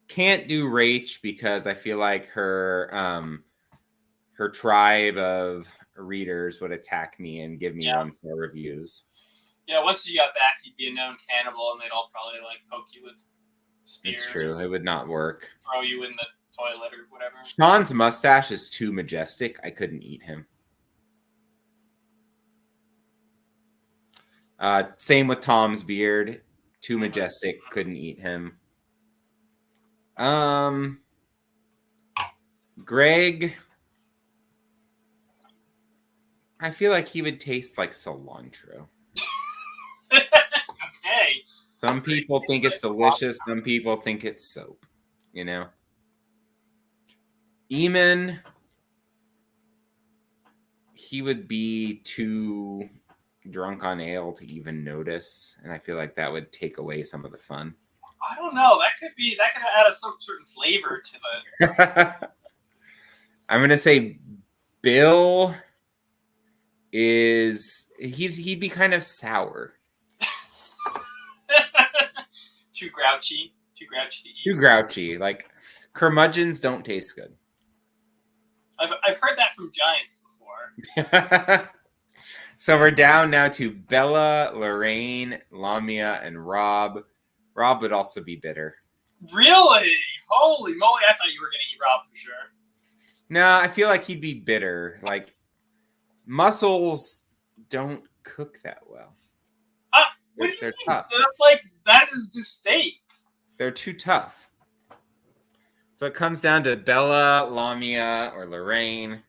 Can't do Rach because I feel like her tribe of readers would attack me and give me 1-star reviews. Yeah, once you got back, you'd be a known cannibal, and they'd all probably like poke you with spears. It's true. It would not work. Throw you in the toilet or whatever. Sean's mustache is too majestic. I couldn't eat him. Same with Tom's beard. Too majestic. Couldn't eat him. Greg, I feel like he would taste like cilantro. Okay. Some people think it's delicious. Some people think it's soap. You know? Eamon, he would be too drunk on ale to even notice, and I feel like that would take away some of the fun. I don't know. That could add some certain flavor to the. I'm gonna say Bill he'd be kind of sour. Too grouchy to eat. Too grouchy. Like curmudgeons don't taste good. I've heard that from giants before. So we're down now to Bella, Lorraine, Lamia, and Rob. Rob would also be bitter. Really? Holy moly! I thought you were gonna eat Rob for sure. No, I feel like he'd be bitter. Like mussels don't cook that well. What do you They're mean? tough. That's like that is the steak. They're too tough. So it comes down to Bella, Lamia, or Lorraine.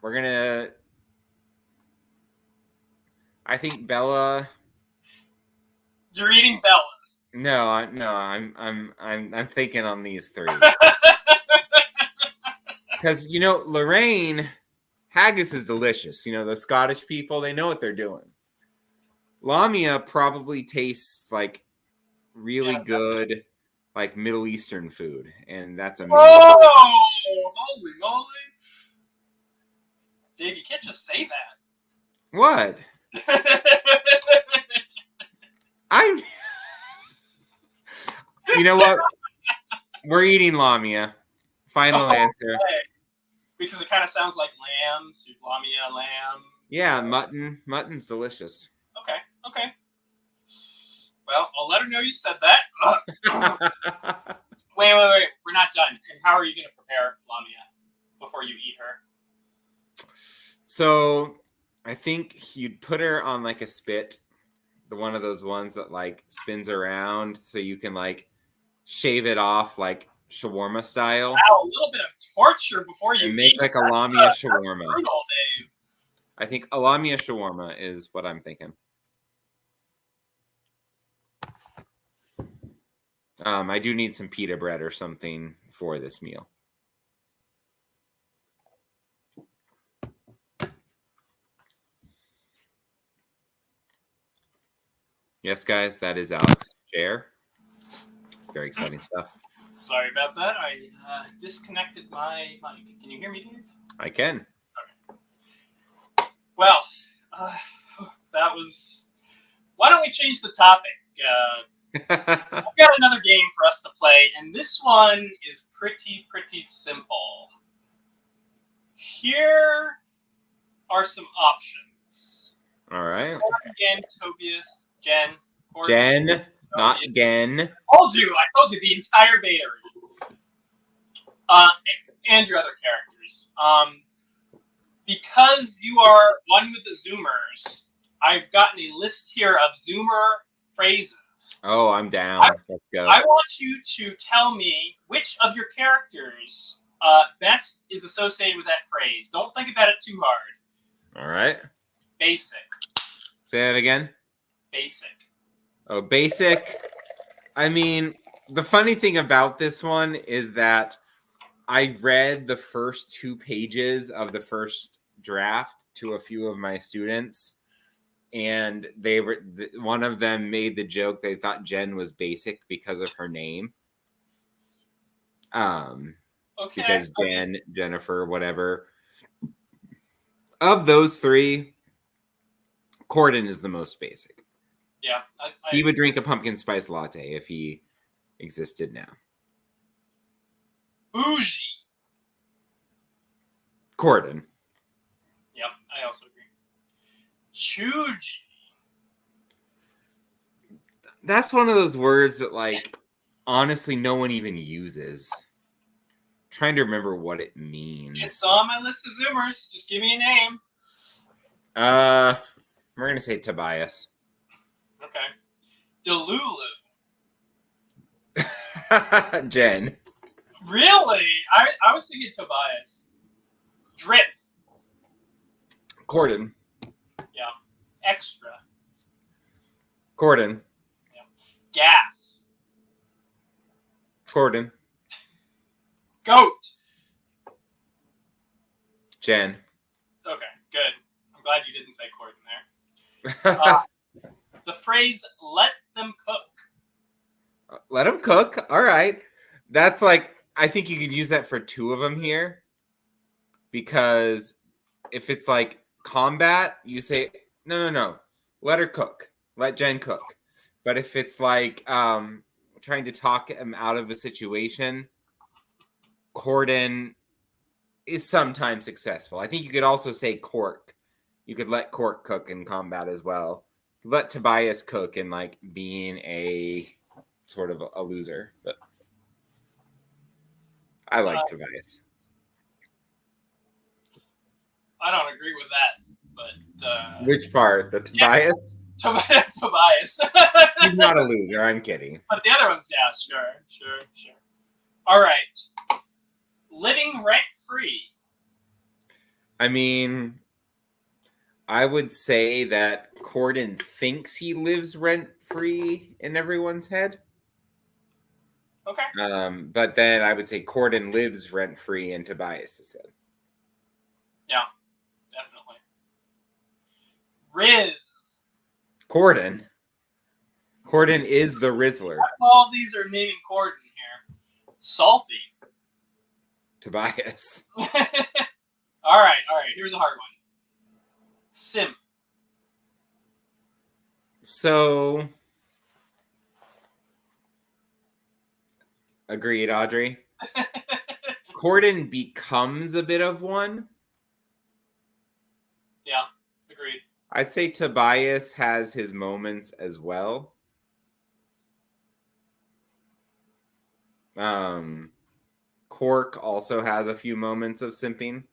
We're gonna. I think Bella. You're eating Bella. No, I'm thinking on these three. Because Lorraine, haggis is delicious. The Scottish people, they know what they're doing. Lamia probably tastes like really good, like Middle Eastern food, and that's amazing. Oh, holy moly! Dave, you can't just say that. What? I'm. You know what? We're eating Lamia. Final answer. Because it kind of sounds like lamb. So Lamia, lamb. Yeah, mutton. Mutton's delicious. Okay. Well, I'll let her know you said that. Wait. We're not done. And how are you going to prepare Lamia before you eat her? So, I think you'd put her on like a spit. One of those ones that like spins around so you can like shave it off like shawarma style. Wow, a little bit of torture before you make like a Lamia shawarma. That's brutal, Dave. I think a Lamia shawarma is what I'm thinking. I do need some pita bread or something for this meal. Yes, guys, that is Alex Scheuermann. Very exciting stuff. Sorry about that. I disconnected my mic. Can you hear me, Dave? I can. Okay. Well, that was... Why don't we change the topic? I've got another game for us to play, and this one is pretty simple. Here are some options. All right. Again, Tobias, Jen. Jen, not again. I told you the entire beta read. And your other characters. Because you are one with the Zoomers, I've gotten a list here of Zoomer phrases. Oh, I'm down. Let's go. I want you to tell me which of your characters best is associated with that phrase. Don't think about it too hard. All right. Basic. Say that again. Basic. Oh, basic. I mean, the funny thing about this one is that I read the first 2 pages of the first draft to a few of my students, and one of them made the joke they thought Jen was basic because of her name. Okay. Because Jennifer, whatever. Of those 3, Corden is the most basic. Yeah. He would drink a pumpkin spice latte if he existed now. Bougie. Corden. Yep, I also agree. Chuji. That's one of those words that, like, honestly, no one even uses. I'm trying to remember what it means. It's on my list of Zoomers. Just give me a name. We're gonna say Tobias. Okay. Delulu. Jen. Really? I was thinking Tobias. Drip. Corden. Yeah. Extra. Corden. Yeah. Gas. Corden. Goat. Jen. Okay, good. I'm glad you didn't say Corden there. The phrase "let them cook." Let them cook. All right. That's like, I think you could use that for 2 of them here. Because if it's like combat, you say, no. Let her cook. Let Jen cook. But if it's like trying to talk him out of a situation, Corden is sometimes successful. I think you could also say Cork. You could let Cork cook in combat as well. Let Tobias cook in like being a sort of a loser, but I like Tobias. I don't agree with that, but which part? The Tobias? Tobias. He's not a loser. I'm kidding. But the other ones, yeah, sure. All right, living rent free. I mean, I would say that Corden thinks he lives rent free in everyone's head. Okay. But then I would say Corden lives rent free in Tobias's head. Yeah, definitely. Riz. Corden is the Rizzler. All these are naming Corden here. Salty. Tobias. All right. Here's a hard one. Simp. So, agreed, Audrey. Corden becomes a bit of one. Yeah, agreed. I'd say Tobias has his moments as well. Cork also has a few moments of simping.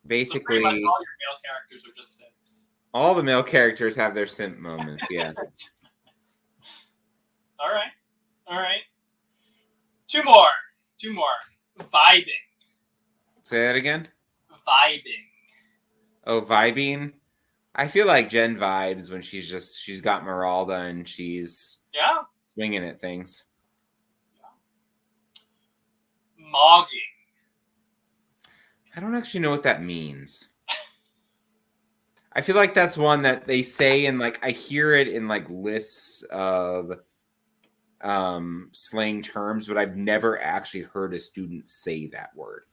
Basically, so pretty much all your male characters are just simps. All the male characters have their simp moments, yeah. All right. Two more. Vibing. Say that again? Vibing. Oh, vibing? I feel like Jen vibes when she's got Meralda and she's swinging at things. Yeah. Mogging. I don't actually know what that means. I feel like that's one that they say in I hear it in lists of slang terms, but I've never actually heard a student say that word.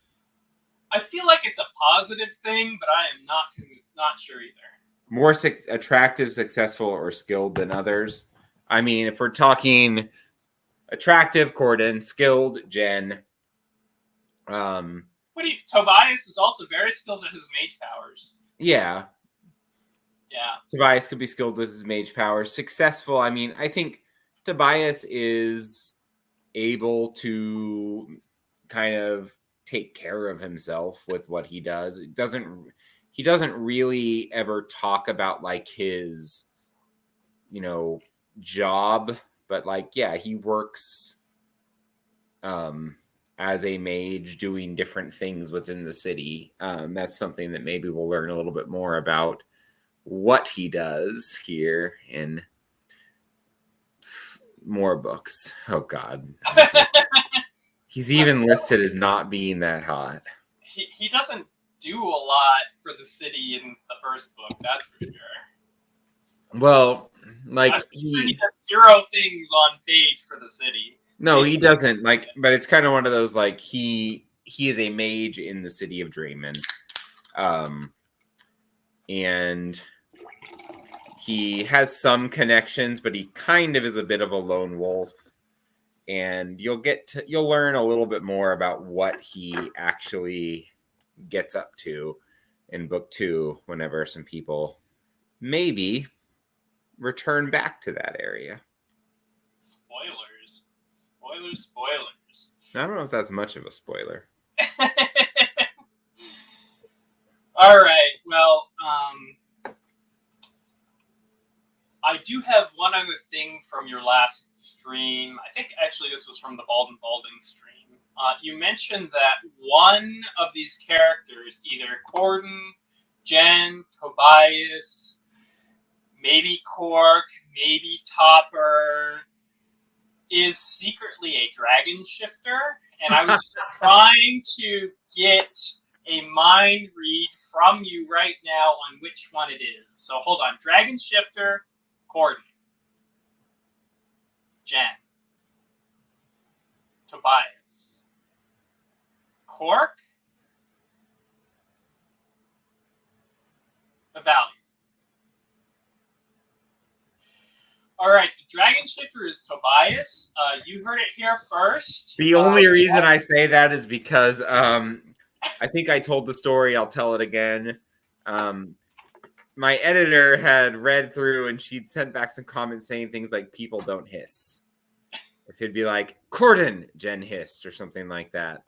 I feel like it's a positive thing, but I am not sure either. More attractive, successful, or skilled than others. I mean, if we're talking attractive, Corden, skilled, Jen. Tobias is also very skilled at his mage powers. Yeah. Yeah. Tobias could be skilled with his mage powers. Successful, I mean, I think Tobias is able to kind of take care of himself with what he does. He doesn't really ever talk about his, job, but he works as a mage doing different things within the city. That's something that maybe we'll learn a little bit more about what he does here in more books. Oh God. He's even listed as not being that hot. He doesn't do a lot for the city in the first book, that's for sure. Well, he has 0 things on page for the city. No, he doesn't. But it's kind of one of those he is a mage in the city of Dreamin. And he has some connections, but he kind of is a bit of a lone wolf. And you'll learn a little bit more about what he actually gets up to in book 2 whenever some people maybe return back to that area. Spoilers. I don't know if that's much of a spoiler. All right. Well, I do have one other thing from your last stream. I think actually this was from the Balding stream. You mentioned that one of these characters, either Corden, Jen, Tobias, maybe Cork, maybe Topper, is secretly a dragon shifter. And I was trying to get a mind read from you right now on which one it is. So hold on. Dragon shifter, Corden, Jen, Tobias, Cork, Valiant. All right, the dragon shifter is Tobias. You heard it here first. The only reason I say that is because I think I told the story. I'll tell it again. my editor had read through and she'd sent back some comments saying things like people don't hiss. If it'd be like, Corden, Jen hissed, or something like that.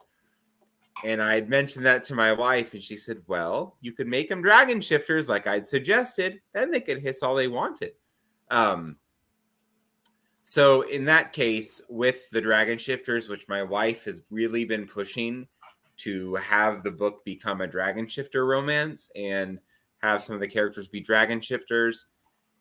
And I had mentioned that to my wife, and she said, well, you could make them dragon shifters like I'd suggested. Then they could hiss all they wanted. So in that case, with the dragon shifters, which my wife has really been pushing to have the book become a dragon shifter romance and have some of the characters be dragon shifters,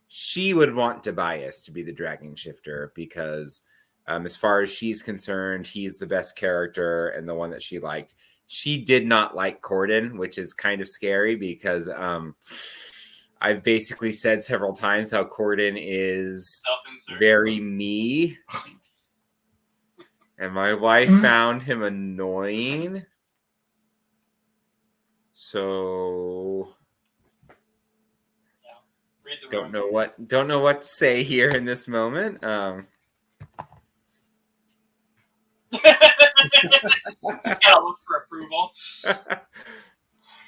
she would want Tobias to be the dragon shifter because as far as she's concerned, he's the best character and the one that she liked. She did not like Corden, which is kind of scary because I've basically said several times how Corden is very me. And my wife found him annoying. So don't know what to say here in this moment. Just gotta look for approval.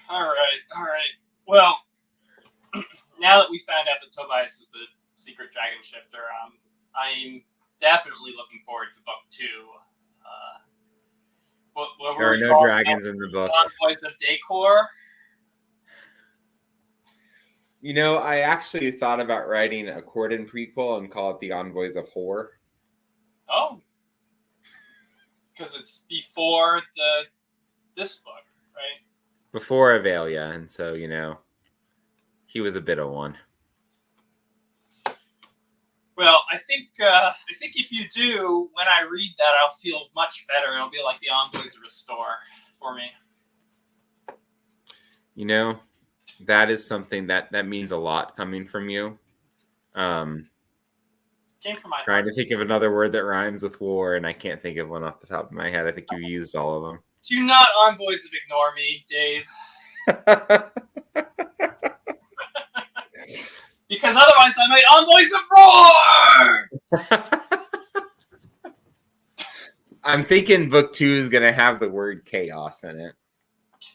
All right. Well, now that we found out that Tobias is the secret dragon shifter, I'm definitely looking forward to book 2. There are no dragons in the book. Envoys of Decor. You know, I actually thought about writing a Corden prequel and call it the Envoys of War. Oh. Because it's before this book, right? Before Avelia, and so, you know, he was a bit of one. Well, I think if you do, when I read that, I'll feel much better. It'll be like the Envoys Restore for me. You know, that is something that means a lot coming from you. Came from my trying to think of another word that rhymes with war, and I can't think of one off the top of my head. I think you've used all of them. Do not Envoys of Ignore Me, Dave. Because otherwise I might Envoys of War! I'm thinking book 2 is going to have the word chaos in it.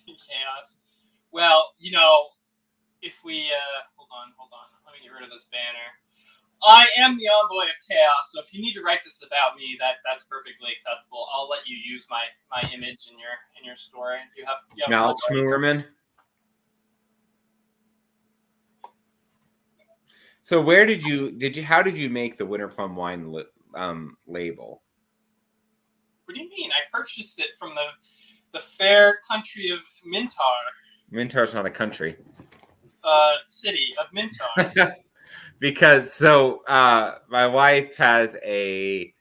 Chaos. Well, you know, if we... Hold on. Let me get rid of this banner. I am the Envoy of Chaos, so if you need to write this about me, that's perfectly acceptable. I'll let you use my image in your story. You have Alex Scheuermann. So where how did you make the Winter Plum Wine label? What do you mean? I purchased it from the fair country of Mintar. Mintar's not a country. City of Mintar. Because my wife has a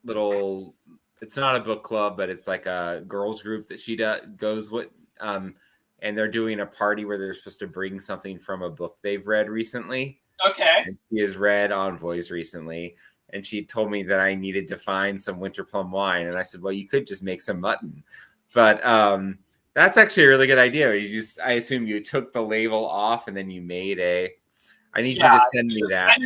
little, it's not a book club, but it's like a girls group that she goes with, and they're doing a party where they're supposed to bring something from a book they've read recently. Okay. And she has read Envoys recently, and she told me that I needed to find some Winter Plum Wine, and I said, well, you could just make some mutton, but that's actually a really good idea. I assume you took the label off and then you made I need you to send me that.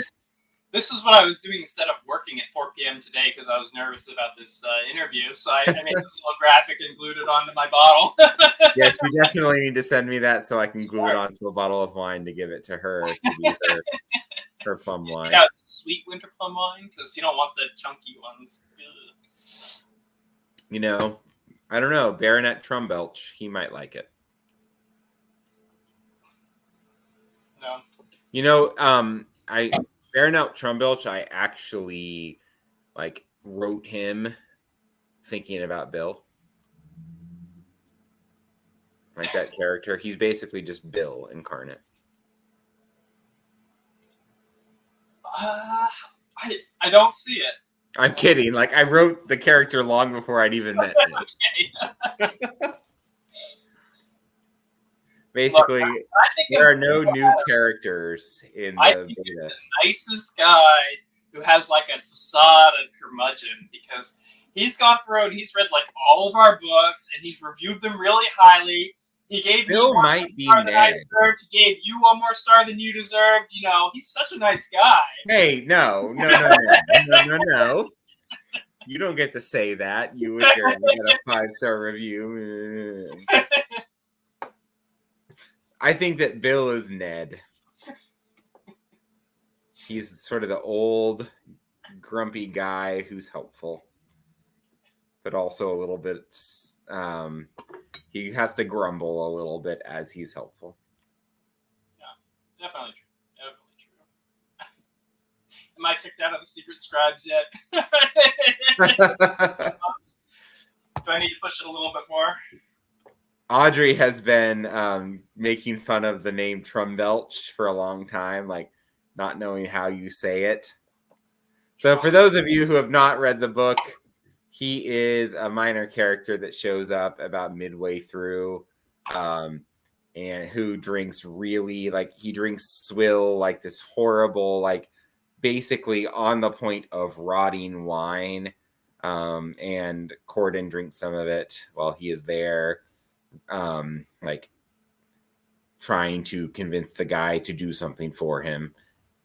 This is what I was doing instead of working at 4 p.m. today because I was nervous about this interview. So I made this little graphic and glued it onto my bottle. Yes, you definitely need to send me that so I can glue it onto a bottle of wine to give it to her to be her plum wine. Yeah, it's a sweet winter plum wine because you don't want the chunky ones. You know, I don't know. Baronet Trumbelch, he might like it. No. You know, Baronet Trumbelch, I actually wrote him thinking about Bill. Like that character. He's basically just Bill incarnate. I don't see it. I'm kidding. I wrote the character long before I'd even met him. Okay. Basically, look, there are no new characters in the beta. He's the nicest guy who has a facade of curmudgeon because he's gone through and he's read all of our books and he's reviewed them really highly. He gave Bill me one might be star than I Ned. deserved. He gave you one more star than you deserved. You know, he's such a nice guy. Hey, no. You don't get to say that. You would get a 5-star review. I think that Bill is Ned. He's sort of the old, grumpy guy who's helpful, but also a little bit. He has to grumble a little bit as he's helpful. Yeah, definitely true. Definitely true. Am I kicked out of the Secret Scribes yet? Do I need to push it a little bit more? Audrey has been making fun of the name Trumbelch for a long time, like not knowing how you say it. So for those of you who have not read the book, he is a minor character that shows up about midway through, and who drinks he drinks swill, like this horrible, like basically on the point of rotting wine. And Corden drinks some of it while he is there, like trying to convince the guy to do something for him.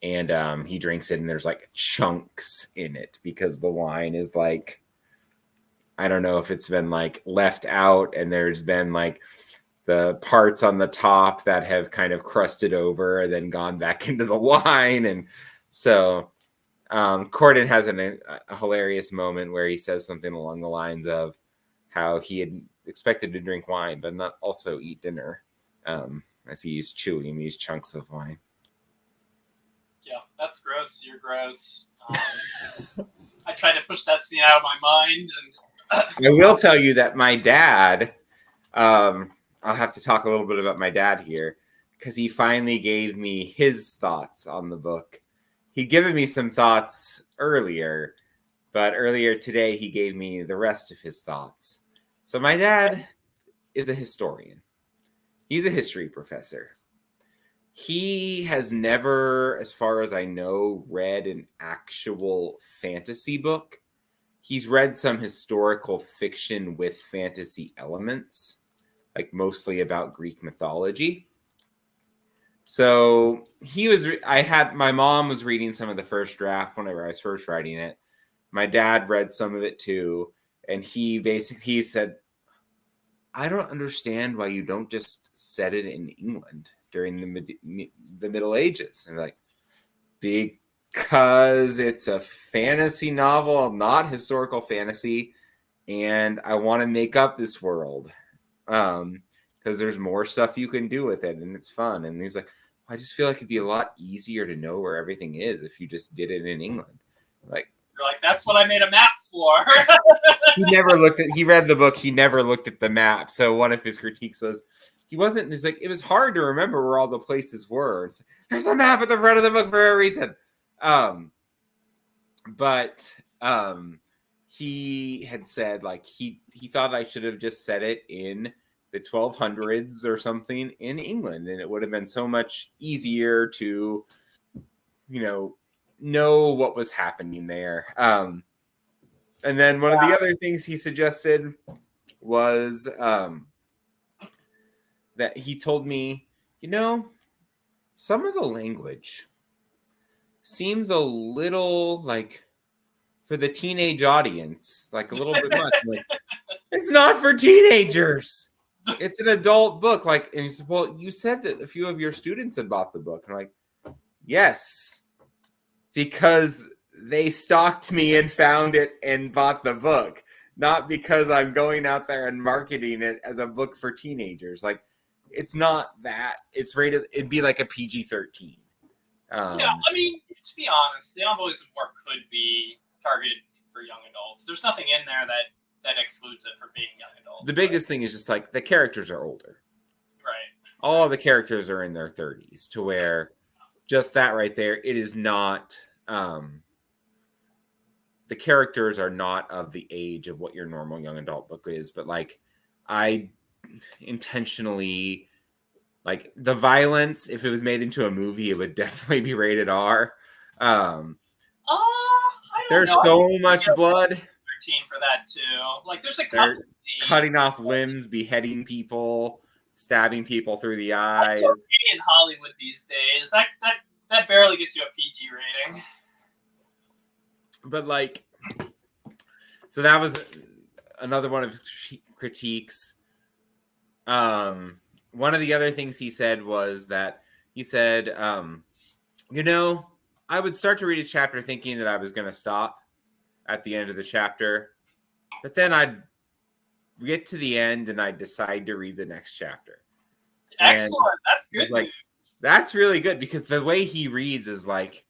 And he drinks it, and there's like chunks in it because the wine is like, I don't know if it's been like left out, and there's been like the parts on the top that have kind of crusted over and then gone back into the wine. And so Corden has a hilarious moment where he says something along the lines of how he had expected to drink wine, but not also eat dinner, as he's chewing these chunks of wine. Yeah, that's gross. You're gross. I tried to push that scene out of my mind. And I will tell you that my dad, I'll have to talk a little bit about my dad here, because he finally gave me his thoughts on the book. He'd given me some thoughts earlier, but earlier today he gave me the rest of his thoughts. So my dad is a historian. He's a history professor. He has never, as far as I know, read an actual fantasy book. He's read some historical fiction with fantasy elements, like mostly about Greek mythology. So my mom was reading some of the first draft whenever I was first writing it. My dad read some of it too. And he said, I don't understand why you don't just set it in England during the Middle Ages. And like, because it's a fantasy novel, not historical fantasy, and I want to make up this world, because there's more stuff you can do with it, and it's fun. And he's like, I just feel like it'd be a lot easier to know where everything is if you just did it in England. Like, you're like, that's what I made a map for. He read the book, he never looked at the map. So one of his critiques was, he's like, it was hard to remember where all the places were. Like, there's a map at the front of the book for a reason. But he had said, like, he thought I should have just said it in the 1200s or something in England, and it would have been so much easier to, know what was happening there. And then one of the other things he suggested was that he told me, some of the language seems a little like for the teenage audience, like a little bit much. Like, it's not for teenagers. It's an adult book. Like, and he said, well, you said that a few of your students had bought the book. And I'm like, yes, because they stalked me and found it and bought the book, not because I'm going out there and marketing it as a book for teenagers. Like, it's not that. It's rated, it'd be like a PG-13. Yeah, I mean, to be honest, the Envoys of War could be targeted for young adults. There's nothing in there that excludes it from being young adults. The biggest thing is just like the characters are older. Right. All the characters are in their 30s, to where just that right there, it is not, the characters are not of the age of what your normal young adult book is. But like, I intentionally, like, the violence, if it was made into a movie, it would definitely be rated R. There's so much blood. 13 for that too. Like, there's a They're couple cutting off limbs, beheading people, stabbing people through the eyes. In Hollywood these days, that barely gets you a PG rating. But like, so that was another one of his critiques. one of the other things he said was that he said, I would start to read a chapter thinking that I was going to stop at the end of the chapter, but then I'd get to the end and I'd decide to read the next chapter. Excellent. That's good news. That's really good, because the way he reads is like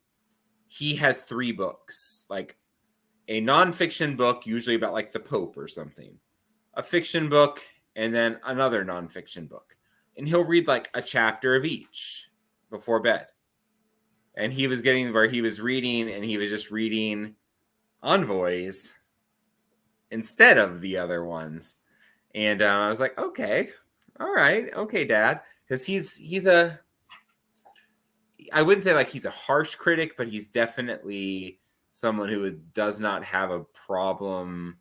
he has 3 books, like a nonfiction book, usually about like the Pope or something, a fiction book, and then another nonfiction book. And he'll read like a chapter of each before bed. And he was getting where he was reading, and he was just reading Envoys instead of the other ones. And I was like, okay, all right, okay, Dad. Because he's a, I wouldn't say like he's a harsh critic, but he's definitely someone who does not have a problem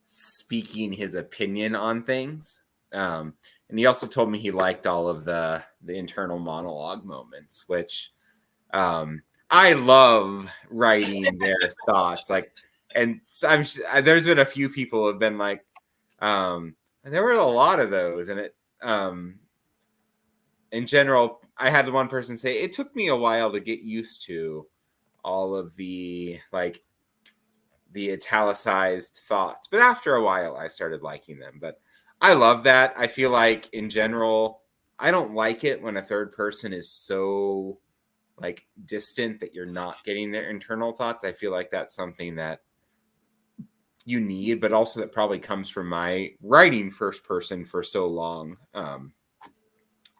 speaking his opinion on things. And he also told me he liked all of the internal monologue moments, which I love writing their thoughts. Like, and there's been a few people who have been like, and there were a lot of those, and it, in general, I had one person say it took me a while to get used to all of the like the italicized thoughts, but after a while I started liking them. But I love that. I feel like in general, I don't like it when a third person is so like distant that you're not getting their internal thoughts. I feel like that's something that you need, but also that probably comes from my writing first person for so long.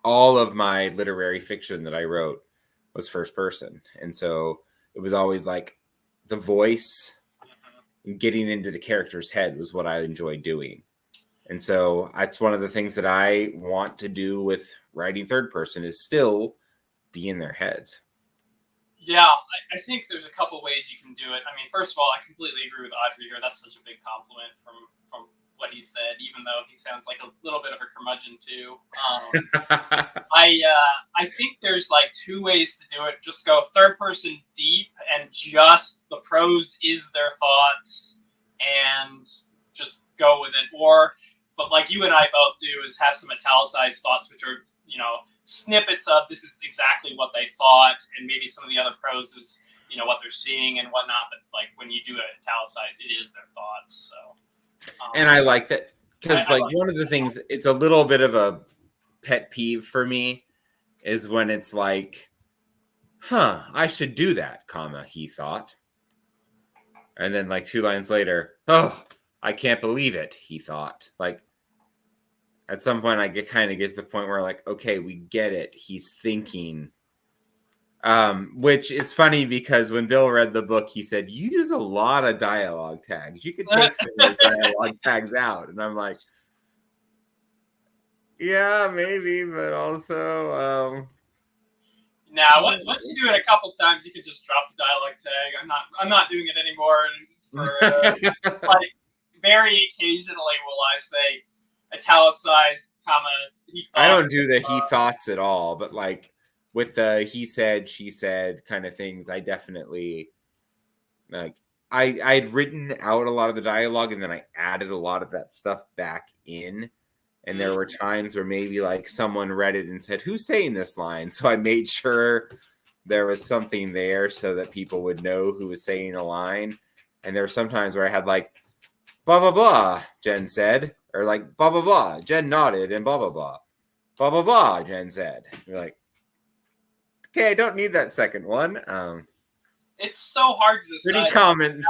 All of my literary fiction that I wrote was first person. And so it was always like the voice and getting into the character's head was what I enjoyed doing. And so that's one of the things that I want to do with writing third person is still be in their heads. Yeah, I think there's a couple ways you can do it. I mean, first of all, I completely agree with Audrey here. That's such a big compliment from what he said, even though he sounds like a little bit of a curmudgeon too. I think there's like 2 ways to do it. Just go third person deep, and just the prose is their thoughts, and just go with it. But like you and I both do, is have some italicized thoughts, which are, snippets of this is exactly what they thought, and maybe some of the other prose is, what they're seeing and whatnot. But like when you do it italicized, it is their thoughts. So. And I like that because like one of the things, it's a little bit of a pet peeve for me is when it's like, I should do that, he thought. And then like 2 lines later, I can't believe it, he thought. Like at some point I get to the point where like, okay, we get it. He's thinking. Which is funny because when Bill read the book, he said, you use a lot of dialogue tags. You could take some of those dialogue tags out. And I'm like, yeah, maybe, but also... Now, once you do it a couple times, you can just drop the dialogue tag. I'm not doing it anymore. For like, very occasionally will I say italicized, he thought. I don't do the he thoughts at all, but like, with the he said, she said kind of things, I definitely like. I'd written out a lot of the dialogue, and then I added a lot of that stuff back in. And there were times where maybe like someone read it and said, "Who's saying this line?" So I made sure there was something there so that people would know who was saying a line. And there were some times where I had like, "Blah blah blah," Jen said, or like "Blah blah blah." Jen nodded, and blah blah blah, blah blah blah. Jen said, "You're like." Okay, I don't need that second one. It's so hard to decide.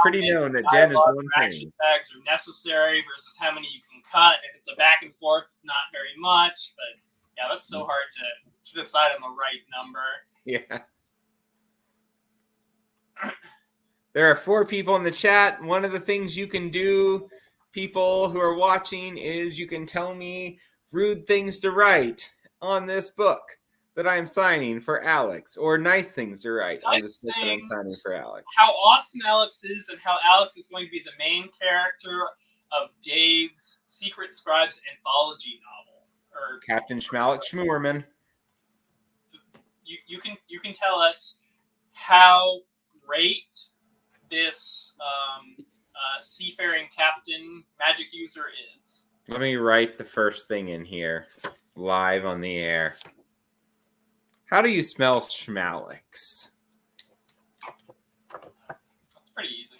Pretty known that Jen is one thing. Tags are necessary versus how many you can cut. If it's a back and forth, not very much. But yeah, that's so hard to decide on the right number. Yeah. There are 4 people in the chat. One of the things you can do, people who are watching, is you can tell me rude things to write on this book that I am signing for Alex, or nice things to write on this book that I'm signing for Alex. How awesome Alex is, and how Alex is going to be the main character of Dave's Secret Scribes anthology novel, or Captain Alex Scheuermann. You can tell us how great this seafaring captain magic user is. Let me write the first thing in here. live on the air. How do you smell schmallex? That's pretty easy.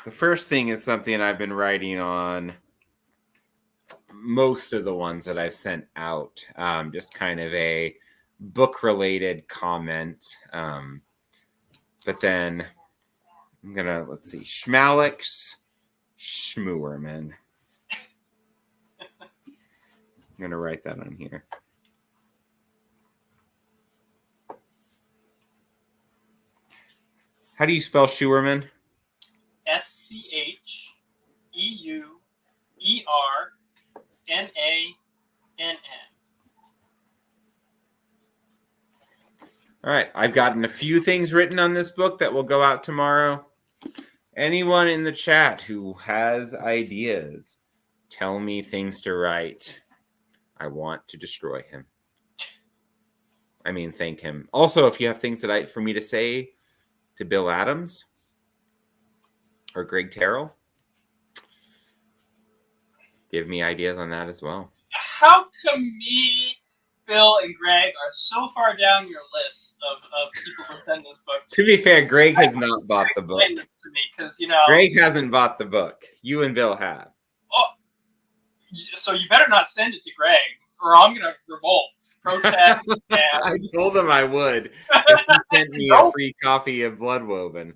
The first thing is something I've been writing on most of the ones that I've sent out. Just kind of a book-related comment. But then I'm gonna, let's see, Schmallex Scheuermann. I'm gonna write that on here. How do you spell Scheuermann? SCHEUERMANN. All right, I've gotten a few things written on this book that will go out tomorrow. Anyone in the chat who has ideas, tell me things to write. I want to destroy him. I mean, thank him. Also, if you have things for me to say to Bill Adams or Greg Terrell, give me ideas on that as well. How come me, Bill, and Greg are so far down your list of people to send this book to? To be fair, Greg has not bought the book. Explain this to me, because, you know... Greg hasn't bought the book. You and Bill have. Oh, so you better not send it to Greg, or I'm going to revolt, protest, and... I told him I would, because he sent me a free copy of Bloodwoven.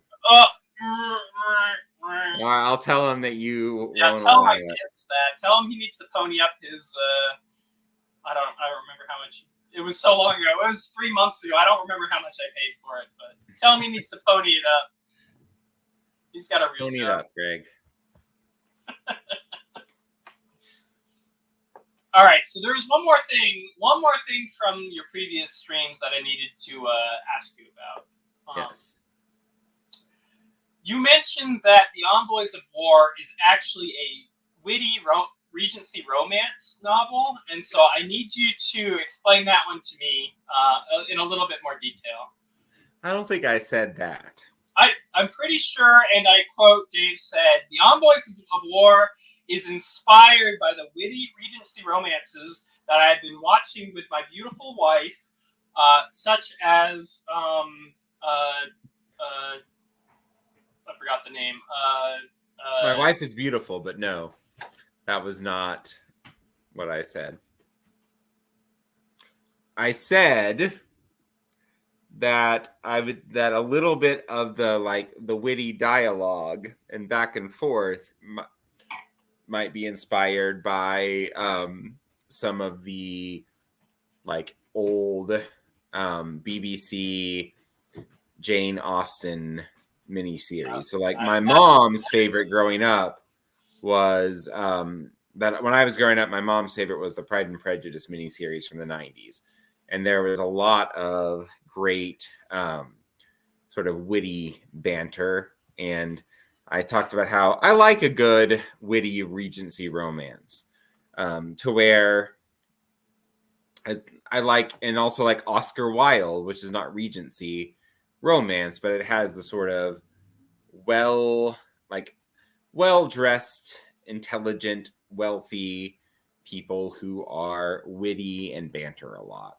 I'll tell him that you tell him I canceled that. Tell him he needs to pony up his, I don't remember how much. It was so long ago. It was 3 months ago. I don't remember how much I paid for it, but tell him he needs to pony it up. He's got a real Pony it up, Greg. All right, so there was one more thing from your previous streams that I needed to ask you about. Yes. You mentioned that the Envoys of War is actually a witty Regency romance novel, and so I need you to explain that one to me in a little bit more detail. I don't think I said that. I'm pretty sure, and I quote, Dave said, the Envoys of War is inspired by the witty Regency romances that I've been watching with my beautiful wife, such as, I forgot the name. My wife is beautiful, but no, that was not what I said. I said that that a little bit of the witty dialogue and back and forth might be inspired by some of the old BBC Jane Austen miniseries. So my mom's favorite growing up was that when I was growing up, my mom's favorite was the Pride and Prejudice miniseries from the 90s. And there was a lot of great sort of witty banter. And I talked about how I like a good witty Regency romance to where as I like, and also like Oscar Wilde, which is not Regency romance, but it has the sort of well-dressed, intelligent, wealthy people who are witty and banter a lot.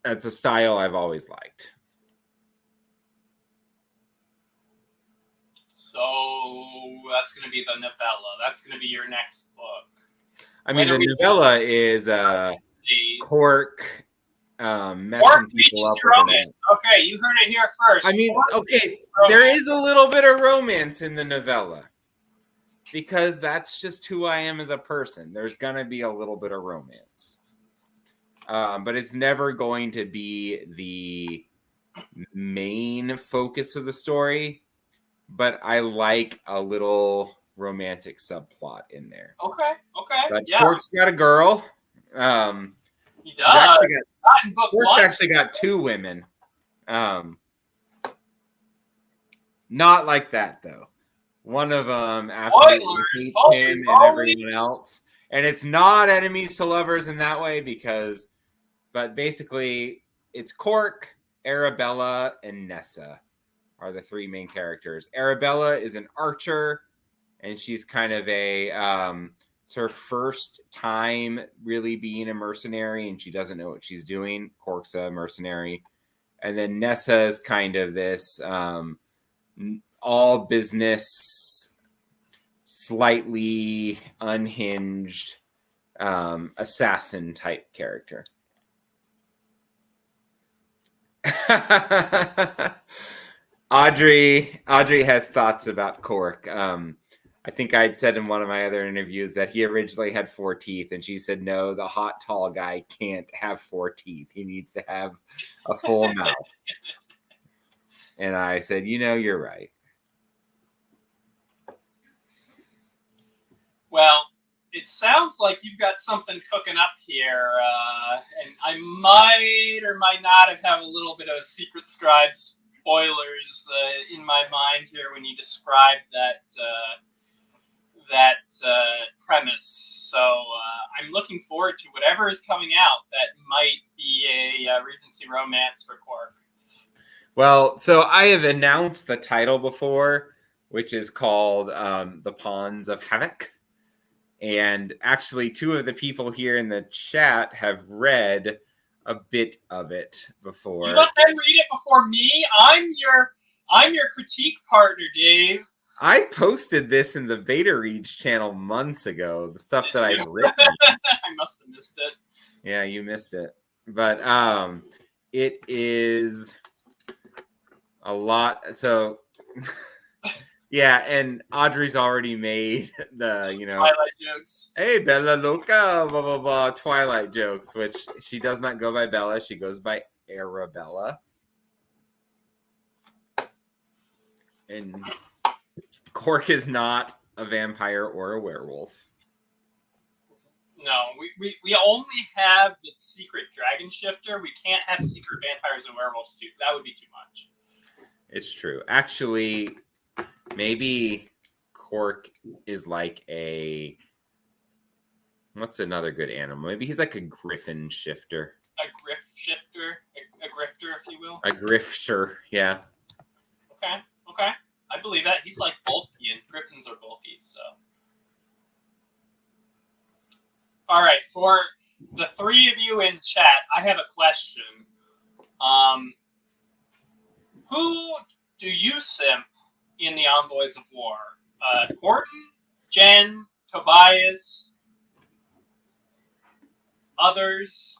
That's a style I've always liked. So that's going to be the novella. That's going to be your next book. I mean, the novella is Cork messing people up with romance. Okay, you heard it here first. I mean, there is a little bit of romance in the novella because that's just who I am as a person. There's going to be a little bit of romance. But it's never going to be the main focus of the story. But I like a little romantic subplot in there. Okay. But Cork's got a girl. He does. Cork's actually got two women. Not like that, though. One of them absolutely hates him and everyone else. And it's not enemies to lovers in that way but basically it's Cork, Arabella, and Nessa are the three main characters. Arabella is an archer, and she's kind of it's her first time really being a mercenary, and she doesn't know what she's doing. Cork's a mercenary. And then Nessa is kind of this all business, slightly unhinged assassin type character. Audrey has thoughts about Cork. I think I'd said in one of my other interviews that he originally had 4 teeth, and she said, no, the hot, tall guy can't have 4 teeth. He needs to have a full mouth. And I said, you're right. Well, it sounds like you've got something cooking up here, and I might or might not have a little bit of Secret Scribes spoilers in my mind here when you describe that premise. So I'm looking forward to whatever is coming out that might be a Regency romance for Quark. Well, so I have announced the title before, which is called The Pawns of Havoc. And actually, 2 of the people here in the chat have read a bit of it before. You let them read it before me? I'm your critique partner, Dave. I posted this in the Beta Reads channel months ago, the stuff that I've written. I must have missed it. Yeah, you missed it. But it is a lot. So, yeah, and Audrey's already made the, Twilight jokes. Hey, Bella Loca, blah, blah, blah, Twilight jokes, which she does not go by Bella. She goes by Arabella. And Cork is not a vampire or a werewolf. No, we only have the secret dragon shifter. We can't have secret vampires and werewolves too. That would be too much. It's true. Actually, maybe Cork is like what's another good animal? Maybe he's like a griffin shifter. A griff shifter? A grifter, if you will? A grifter, yeah. Okay. I believe that. He's like bulky, and griffins are bulky, so. All right, for the 3 of you in chat, I have a question. Who do you simp in the Envoys of War? Gordon, Jen, Tobias, others?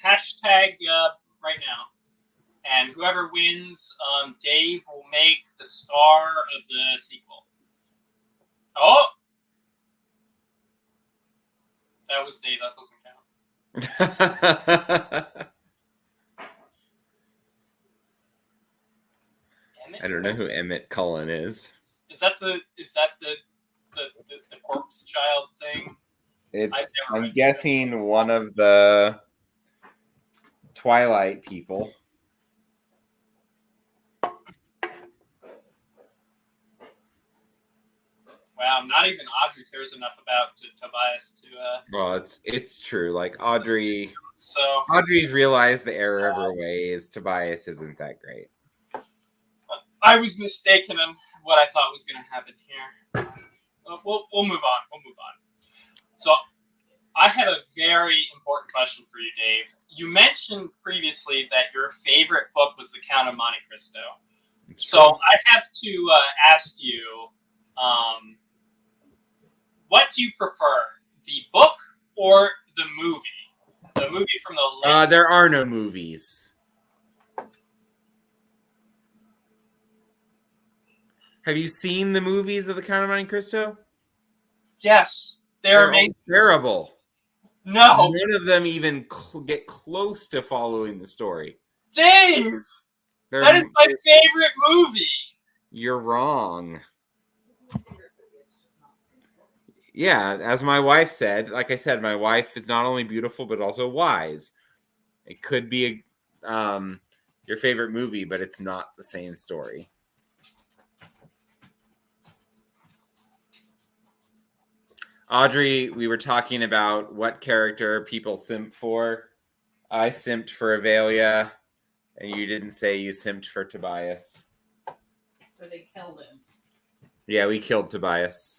Hashtag right now. And whoever wins, Dave will make the star of the sequel. Oh! That was Dave. That doesn't count. I don't know who Emmett Cullen is. Is that the corpse child thing? I'm guessing one of the Twilight people. Wow, not even Audrey cares enough about Tobias to. Well, it's true. Like Audrey's So realized the error of her ways. Tobias isn't that great. I was mistaken in what I thought was going to happen here. We'll move on. So I have a very important question for you, Dave. You mentioned previously that your favorite book was The Count of Monte Cristo. So I have to ask you, what do you prefer, the book or the movie? The movie from the late... There are no movies. Have you seen the movies of The Count of Monte Cristo? Yes, they're amazing. Terrible. No. None of them even get close to following the story. Dave! That is my favorite movie! You're wrong. Yeah, as my wife said, like I said, my wife is not only beautiful, but also wise. It could be your favorite movie, but it's not the same story. Audrey, we were talking about what character people simp for. I simped for Avelia, And you didn't say you simped for Tobias. So they killed him. Yeah, we killed Tobias.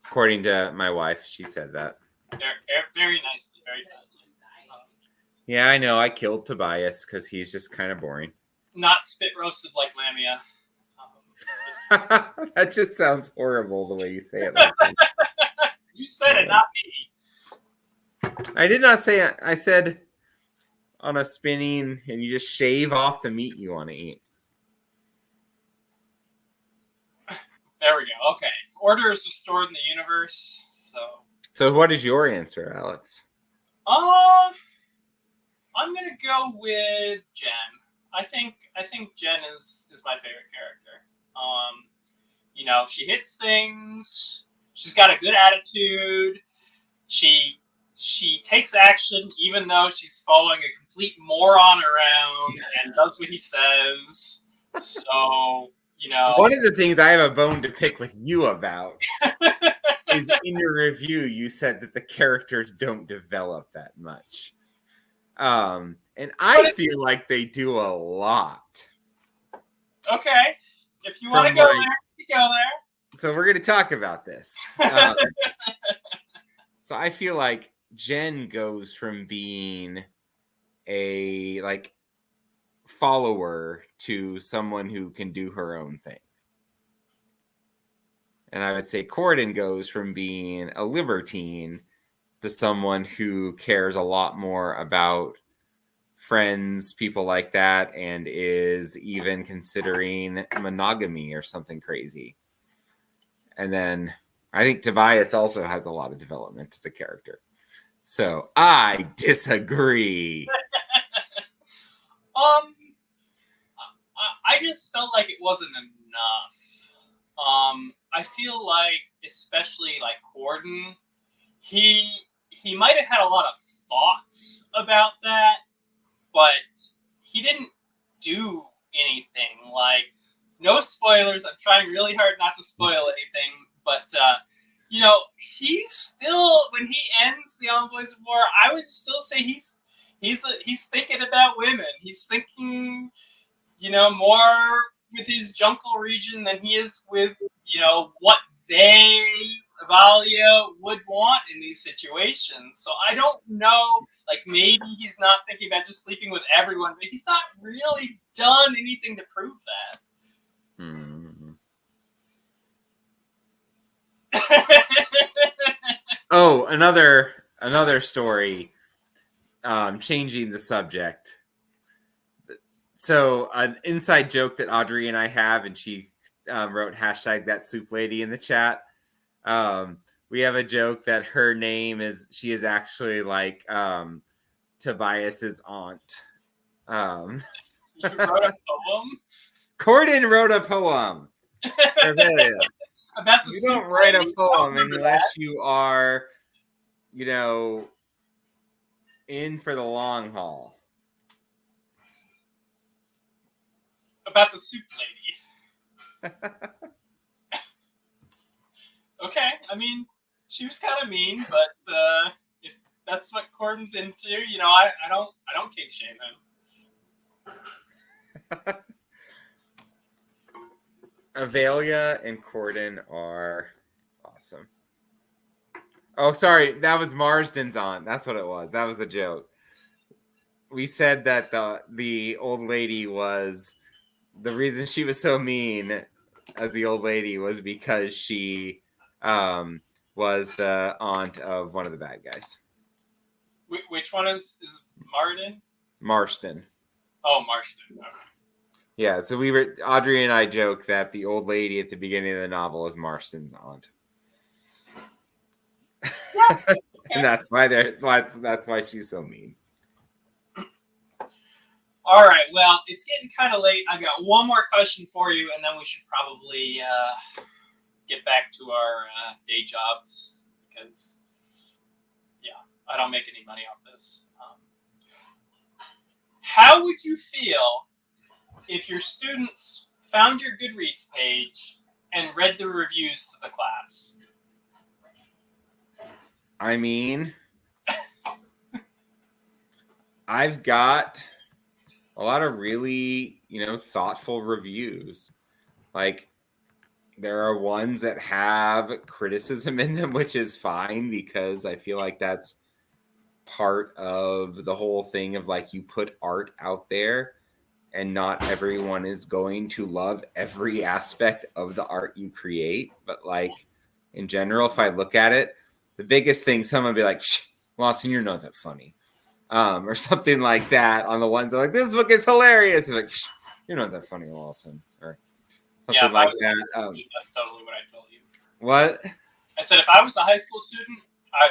According to my wife, she said that. Very nicely, very kindly. Yeah, I know. I killed Tobias because he's just kind of boring. Not spit roasted like Lamia. That just sounds horrible the way you say it. Like that. You said it, not me. I did not say it. I said on a spinning, and you just shave off the meat you want to eat. There we go. Okay. Order is restored in the universe. So what is your answer, Alex? I'm gonna go with Jen. I think Jen is my favorite character. You know, she hits things. She's got a good attitude. She takes action even though she's following a complete moron around and does what he says. So, you know. One of the things I have a bone to pick with you about is in your review, you said that the characters don't develop that much. And I feel like they do a lot. Okay. If you want to go there, you go there. So we're going to talk about this. So I feel like Jen goes from being a follower to someone who can do her own thing. And I would say Corden goes from being a libertine to someone who cares a lot more about friends, people like that, and is even considering monogamy or something crazy. And then I think Tobias also has a lot of development as a character. So I disagree. I just felt like it wasn't enough. I feel like, especially like Corden, he might have had a lot of thoughts about that, but he didn't do anything. Like, no spoilers. I'm trying really hard not to spoil anything, but you know, he's still, when he ends the Envoys of War, I would still say he's thinking about women. He's thinking, you know, more with his Jungle region than he is with, you know, what they, Valia, would want in these situations. So I don't know, like, maybe he's not thinking about just sleeping with everyone, but he's not really done anything to prove that. Oh, another story, changing the subject. So an inside joke that Audrey and I have, and she wrote hashtag that soup lady in the chat. We have a joke that her name she is actually like Tobias's aunt. You wrote a poem? Corden wrote a poem. About the You don't write a poem unless you are, you know, in for the long haul. About the soup lady. Okay, I mean, she was kind of mean, but if that's what Corden's into, you know, I don't kink shame him. Avelia and Corden are awesome. Oh, sorry, that was Marsden's aunt. That's what it was. That was the joke. We said that the old lady was, the reason she was so mean as the old lady was because she was the aunt of one of the bad guys. Which one is Martin? Marston. Oh, Marston. Okay. Yeah, so Audrey and I joke that the old lady at the beginning of the novel is Marston's aunt. Yeah. And that's why she's so mean. All right, well, it's getting kind of late. I've got one more question for you, and then we should probably get back to our day jobs because, yeah, I don't make any money off this. How would you feel if your students found your Goodreads page and read the reviews to the class? I mean, I've got a lot of really, thoughtful reviews. Like, there are ones that have criticism in them, which is fine because I feel like that's part of the whole thing of like you put art out there and not everyone is going to love every aspect of the art you create. But like in general, if I look at it, the biggest thing, someone would be like, Lawson, you're not that funny. Or something like that on the ones that are like, this book is hilarious. And like, you're not that funny, Lawson. Or something like that. That's totally what I told you. What? I said if I was a high school student,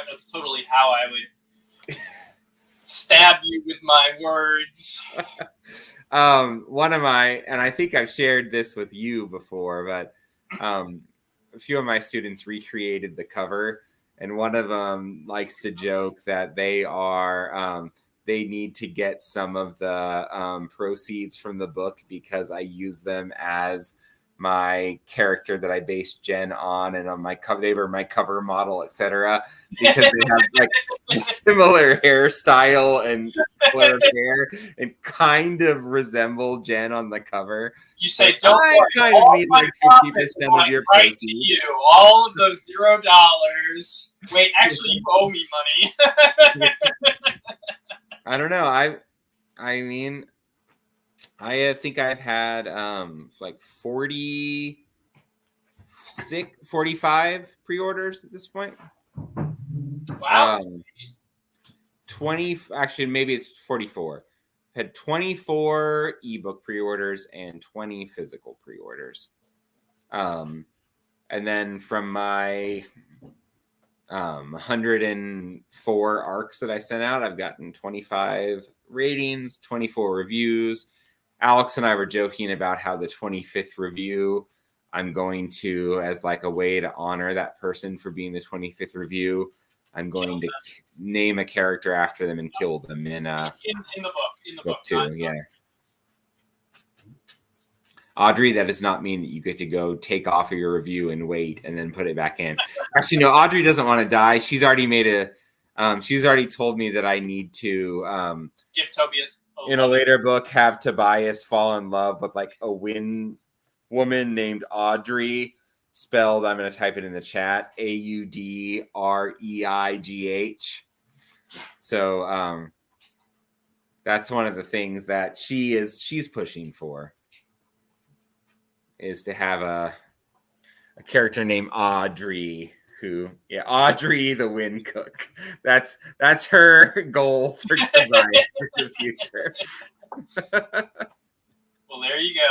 that's totally how I would stab you with my words. One of my, and I think I've shared this with you before, but a few of my students recreated the cover, and one of them likes to joke that they need to get some of the proceeds from the book because I use them as my character that I based Jen on, and on my cover, they were my cover model, etc. Because they have like a similar hairstyle and color of hair, and kind of resemble Jen on the cover. You say, "Don't worry, kind of need like 50% of your right proceeds." to you, all of those $0. Wait, actually, you owe me money. I don't know. I mean, I think I've had like 45 pre-orders at this point. Wow. 20, actually, maybe it's 44. I've had 24 ebook pre-orders and 20 physical pre-orders. And then from my 104 arcs that I sent out, I've gotten 25 ratings, 24 reviews. Alex and I were joking about how the 25th review, I'm going to, as like a way to honor that person for being the 25th review, I'm going to name a character after them and kill them in the book too. Yeah. Audrey, that does not mean that you get to go take off of your review and wait and then put it back in. Actually, no, Audrey doesn't want to die. She's already made she's already told me that I need to give Tobias in a later book have Tobias fall in love with like a woman named Audrey, spelled, I'm going to type it in the chat, Audreigh. So that's one of the things that she's pushing for, is to have a character named Audrey, Audrey the Wind Cook. That's her goal for Tobias for the future. Well, there you go.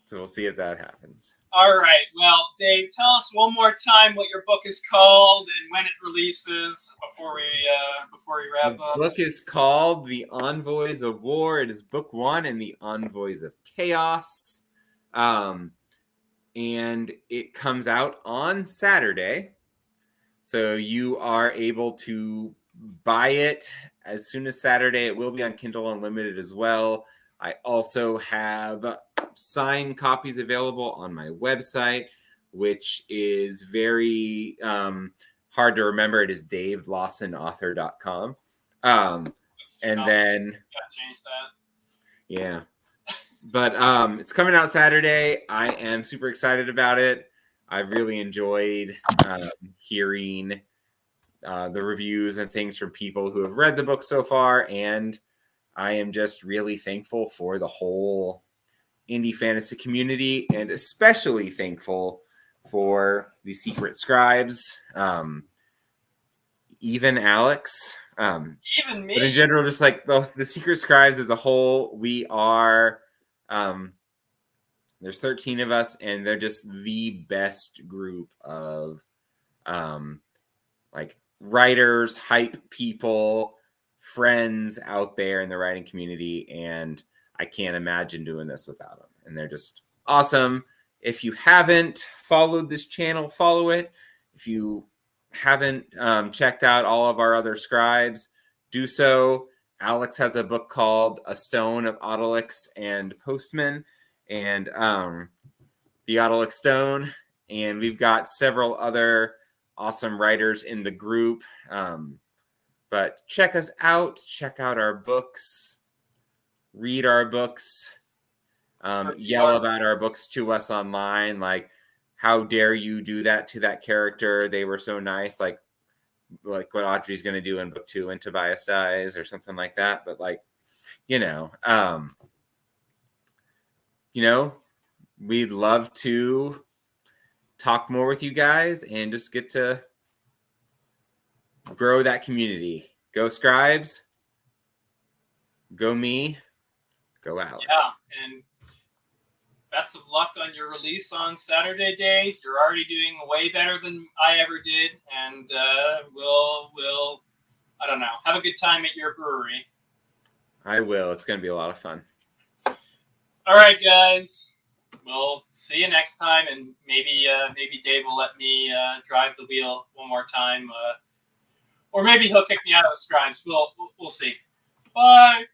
So we'll see if that happens. All right. Well, Dave, tell us one more time what your book is called and when it releases before we wrap up. The book is called The Envoys of War. It is book 1 in the Envoys of Chaos. And it comes out on Saturday. So you are able to buy it as soon as Saturday. It will be on Kindle Unlimited as well. I also have signed copies available on my website, which is very hard to remember. It is davelawsonauthor.com. And then change that. Yeah. But it's coming out Saturday. I am super excited about it. I've really enjoyed hearing the reviews and things from people who have read the book so far. And I am just really thankful for the whole indie fantasy community, and especially thankful for the Secret Scribes, even Alex, even me. But in general, just like the Secret Scribes as a whole, we are, there's 13 of us, and they're just the best group of like writers, hype people, friends out there in the writing community, and I can't imagine doing this without them. And they're just awesome. If you haven't followed this channel, follow it. If you haven't checked out all of our other scribes, do so. Alex has a book called A Stone of Odyllics and Postmen, and the Odyllic Stone. And we've got several other awesome writers in the group. But check us out. Check out our books. read our books, yell about our books to us online, like, how dare you do that to that character? They were so nice, like what Audrey's going to do in book 2 when Tobias dies or something like that. But like, we'd love to talk more with you guys and just get to grow that community. Go Scribes. Go me. Go Alex. Yeah, and best of luck on your release on Saturday, Dave. You're already doing way better than I ever did, and we'll I don't know, have a good time at your brewery. I will. It's going to be a lot of fun. All right, guys. We'll see you next time, and maybe Dave will let me drive the wheel one more time, or maybe he'll kick me out of the Scribes. We'll see. Bye.